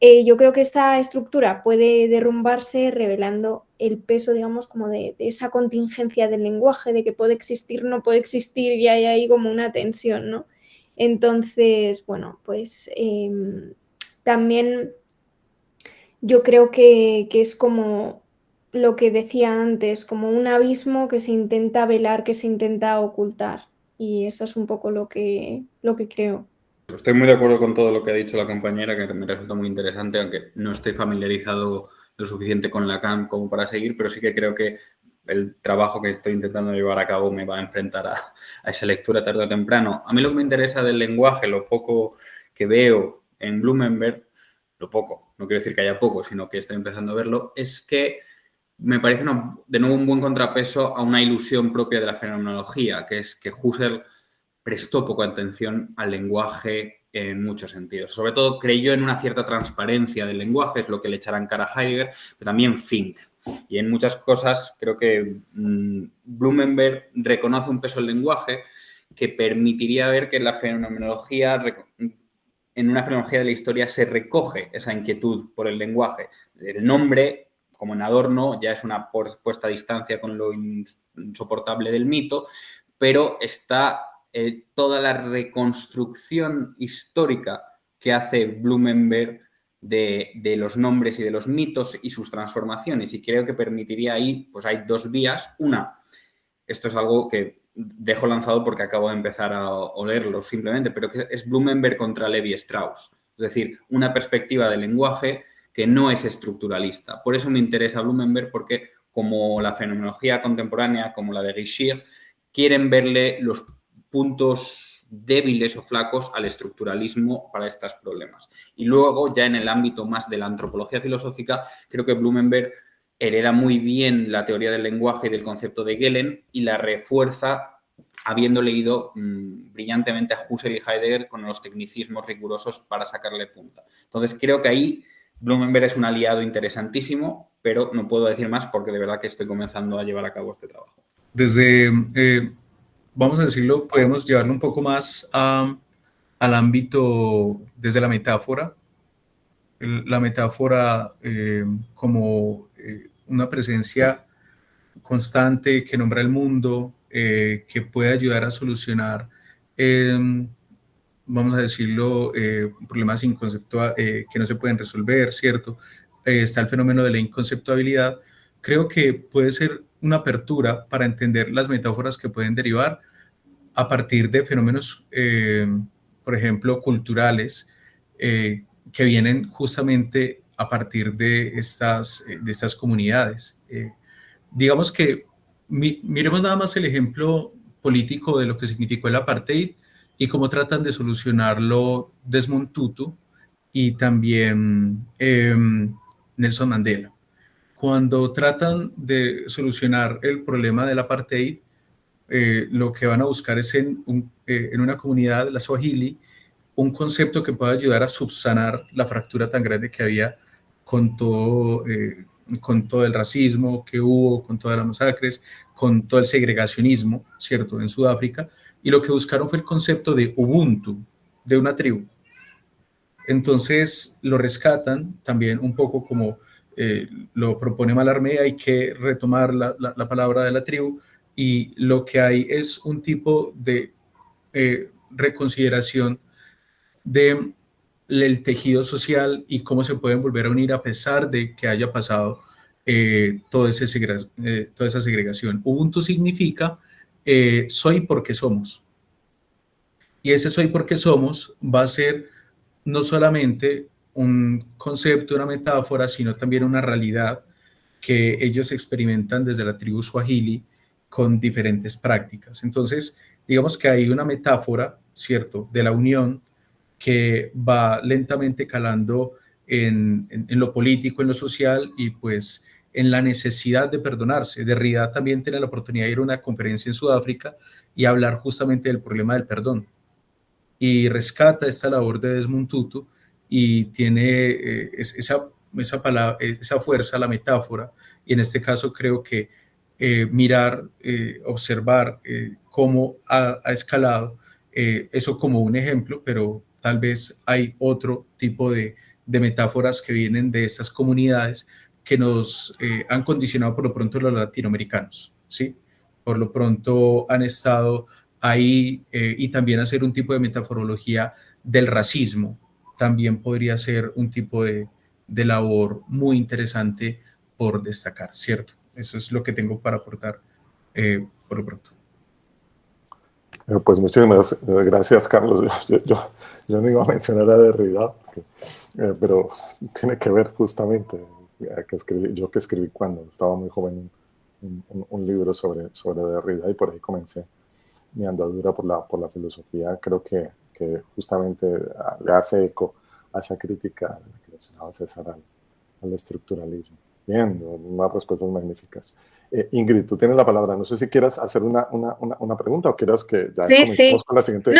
yo creo que esta estructura puede derrumbarse revelando el peso, digamos, como de esa contingencia del lenguaje, de que puede existir, no puede existir, y hay ahí como una tensión, ¿no? Entonces, bueno, pues también yo creo que es como lo que decía antes, como un abismo que se intenta velar, que se intenta ocultar. Y eso es un poco lo que creo. Estoy muy de acuerdo con todo lo que ha dicho la compañera, que me resulta muy interesante, aunque no estoy familiarizado lo suficiente con Lacan como para seguir, pero sí que creo que el trabajo que estoy intentando llevar a cabo me va a enfrentar a esa lectura tarde o temprano. A mí lo que me interesa del lenguaje, lo poco que veo en Blumenberg, lo poco, no quiero decir que haya poco, sino que estoy empezando a verlo, es que me parece de nuevo un buen contrapeso a una ilusión propia de la fenomenología, que es que Husserl prestó poca atención al lenguaje en muchos sentidos. Sobre todo creyó en una cierta transparencia del lenguaje, es lo que le echarán cara a Heidegger, pero también Fink. Y en muchas cosas creo que Blumenberg reconoce un peso del lenguaje que permitiría ver que la fenomenología, en una fenomenología de la historia, se recoge esa inquietud por el lenguaje. El nombre, como en Adorno, ya es una puesta a distancia con lo insoportable del mito, pero está toda la reconstrucción histórica que hace Blumenberg de los nombres y de los mitos y sus transformaciones. Y creo que permitiría ahí, pues hay dos vías. Una, esto es algo que dejo lanzado porque acabo de empezar a olerlo simplemente, pero que es Blumenberg contra Levi Strauss. Es decir, una perspectiva del lenguaje que no es estructuralista. Por eso me interesa Blumenberg, porque como la fenomenología contemporánea, como la de Guichard, quieren verle los puntos débiles o flacos al estructuralismo para estos problemas. Y luego, ya en el ámbito más de la antropología filosófica, creo que Blumenberg hereda muy bien la teoría del lenguaje y del concepto de Gehlen y la refuerza habiendo leído brillantemente a Husserl y Heidegger con los tecnicismos rigurosos para sacarle punta. Entonces, creo que ahí Blumenberg es un aliado interesantísimo, pero no puedo decir más porque de verdad que estoy comenzando a llevar a cabo este trabajo. Desde, vamos a decirlo, podemos llevarlo un poco más al ámbito desde la metáfora. La metáfora como una presencia constante que nombra el mundo, que puede ayudar a solucionar, vamos a decirlo, problemas que no se pueden resolver, ¿cierto? Está el fenómeno de la inconceptuabilidad. Creo que puede ser una apertura para entender las metáforas que pueden derivar a partir de fenómenos, por ejemplo, culturales, que vienen justamente a partir de estas comunidades. Digamos que miremos nada más el ejemplo político de lo que significó el apartheid y cómo tratan de solucionarlo Desmond Tutu y también Nelson Mandela. Cuando tratan de solucionar el problema del apartheid, lo que van a buscar es en una comunidad, la Swahili, un concepto que pueda ayudar a subsanar la fractura tan grande que había con todo el racismo que hubo, con todas las masacres, con todo el segregacionismo, ¿cierto?, en Sudáfrica, y lo que buscaron fue el concepto de Ubuntu, de una tribu. Entonces lo rescatan también un poco como lo propone Mallarmé, hay que retomar la palabra de la tribu, y lo que hay es un tipo de reconsideración del tejido social y cómo se pueden volver a unir a pesar de que haya pasado toda esa segregación. Ubuntu significa soy porque somos. Y ese soy porque somos va a ser no solamente un concepto, una metáfora, sino también una realidad que ellos experimentan desde la tribu Swahili con diferentes prácticas. Entonces, digamos que hay una metáfora, ¿cierto?, de la unión que va lentamente calando en lo político, en lo social y pues en la necesidad de perdonarse. Derrida también tiene la oportunidad de ir a una conferencia en Sudáfrica y hablar justamente del problema del perdón. Y rescata esta labor de Desmond Tutu y tiene esa fuerza, la metáfora, y en este caso creo que mirar, observar cómo ha escalado eso como un ejemplo, pero tal vez hay otro tipo de metáforas que vienen de estas comunidades que nos han condicionado por lo pronto los latinoamericanos, ¿sí? Por lo pronto han estado ahí y también hacer un tipo de metaforología del racismo también podría ser un tipo de labor muy interesante por destacar, ¿cierto? Eso es lo que tengo para aportar por lo pronto. Pues muchísimas gracias, Carlos. Yo no iba a mencionar a Derrida, pero tiene que ver justamente yo que escribí cuando estaba muy joven un libro sobre Derrida y por ahí comencé mi andadura por la filosofía. Creo que justamente le hace eco a esa crítica que mencionaba César al estructuralismo. Bien, unas respuestas magníficas. Ingrid, tú tienes la palabra. No sé si quieras hacer una pregunta o quieras que ya comencemos con la siguiente.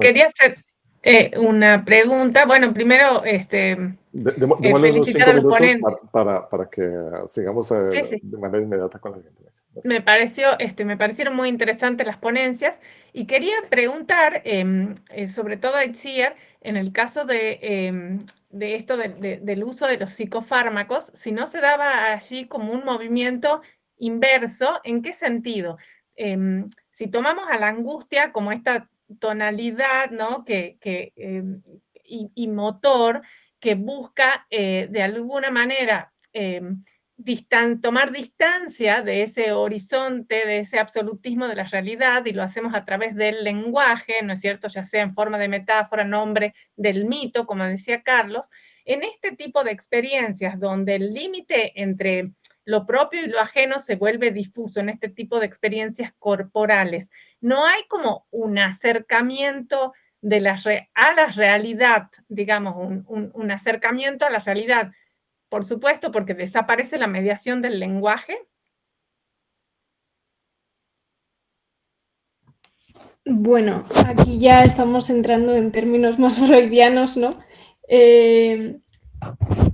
Quería hacer una pregunta. Bueno, primero, démosle unos felicitar 5 a los minutos ponentes. para que sigamos Sí. de manera inmediata con la siguiente. Me parecieron muy interesantes las ponencias y quería preguntar, sobre todo a Itziar, en el caso de esto del uso de los psicofármacos, si no se daba allí como un movimiento inverso, ¿en qué sentido? Si tomamos a la angustia como esta tonalidad, ¿no?, y motor que busca de alguna manera tomar distancia de ese horizonte, de ese absolutismo de la realidad, y lo hacemos a través del lenguaje, ¿no es cierto?, ya sea en forma de metáfora, nombre del mito, como decía Carlos. En este tipo de experiencias donde el límite entre lo propio y lo ajeno se vuelve difuso, en este tipo de experiencias corporales, no hay como un acercamiento a la realidad, digamos, un acercamiento a la realidad. Por supuesto, porque desaparece la mediación del lenguaje. Bueno, aquí ya estamos entrando en términos más freudianos, ¿no?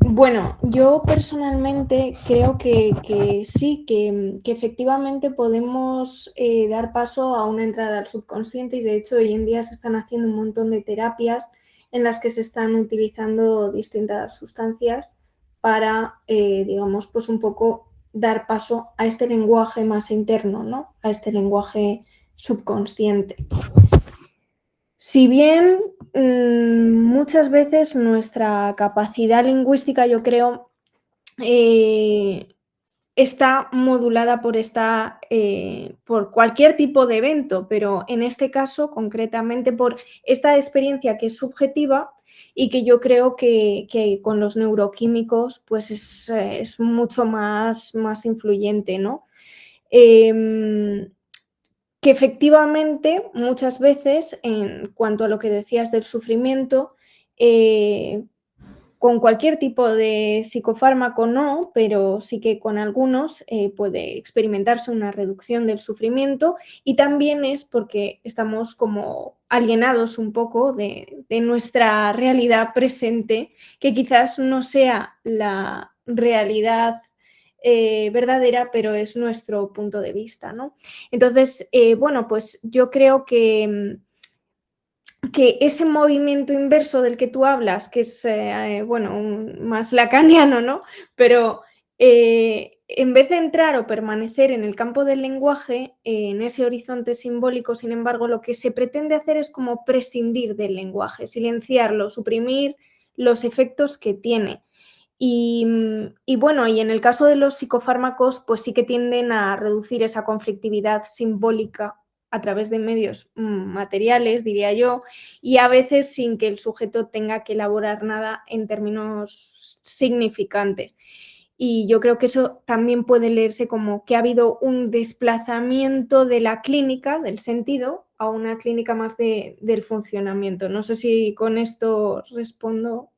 Bueno, yo personalmente creo que sí, que efectivamente podemos dar paso a una entrada al subconsciente y de hecho hoy en día se están haciendo un montón de terapias en las que se están utilizando distintas sustancias para, digamos, pues un poco dar paso a este lenguaje más interno, ¿no? A este lenguaje subconsciente. Si bien muchas veces nuestra capacidad lingüística, yo creo, está modulada por cualquier tipo de evento, pero en este caso concretamente por esta experiencia que es subjetiva y que yo creo que con los neuroquímicos pues es mucho más influyente, ¿no? Que efectivamente muchas veces, en cuanto a lo que decías del sufrimiento, con cualquier tipo de psicofármaco no, pero sí que con algunos puede experimentarse una reducción del sufrimiento y también es porque estamos como alienados un poco de nuestra realidad presente, que quizás no sea la realidad verdadera, pero es nuestro punto de vista, ¿no? Entonces, bueno, pues yo creo que ese movimiento inverso del que tú hablas, que es, bueno, más lacaniano, ¿no? Pero en vez de entrar o permanecer en el campo del lenguaje, en ese horizonte simbólico, sin embargo, lo que se pretende hacer es como prescindir del lenguaje, silenciarlo, suprimir los efectos que tiene. Y bueno, y en el caso de los psicofármacos, pues sí que tienden a reducir esa conflictividad simbólica a través de medios materiales, diría yo, y a veces sin que el sujeto tenga que elaborar nada en términos significantes. Y yo creo que eso también puede leerse como que ha habido un desplazamiento de la clínica, del sentido, a una clínica más del funcionamiento. No sé si con esto respondo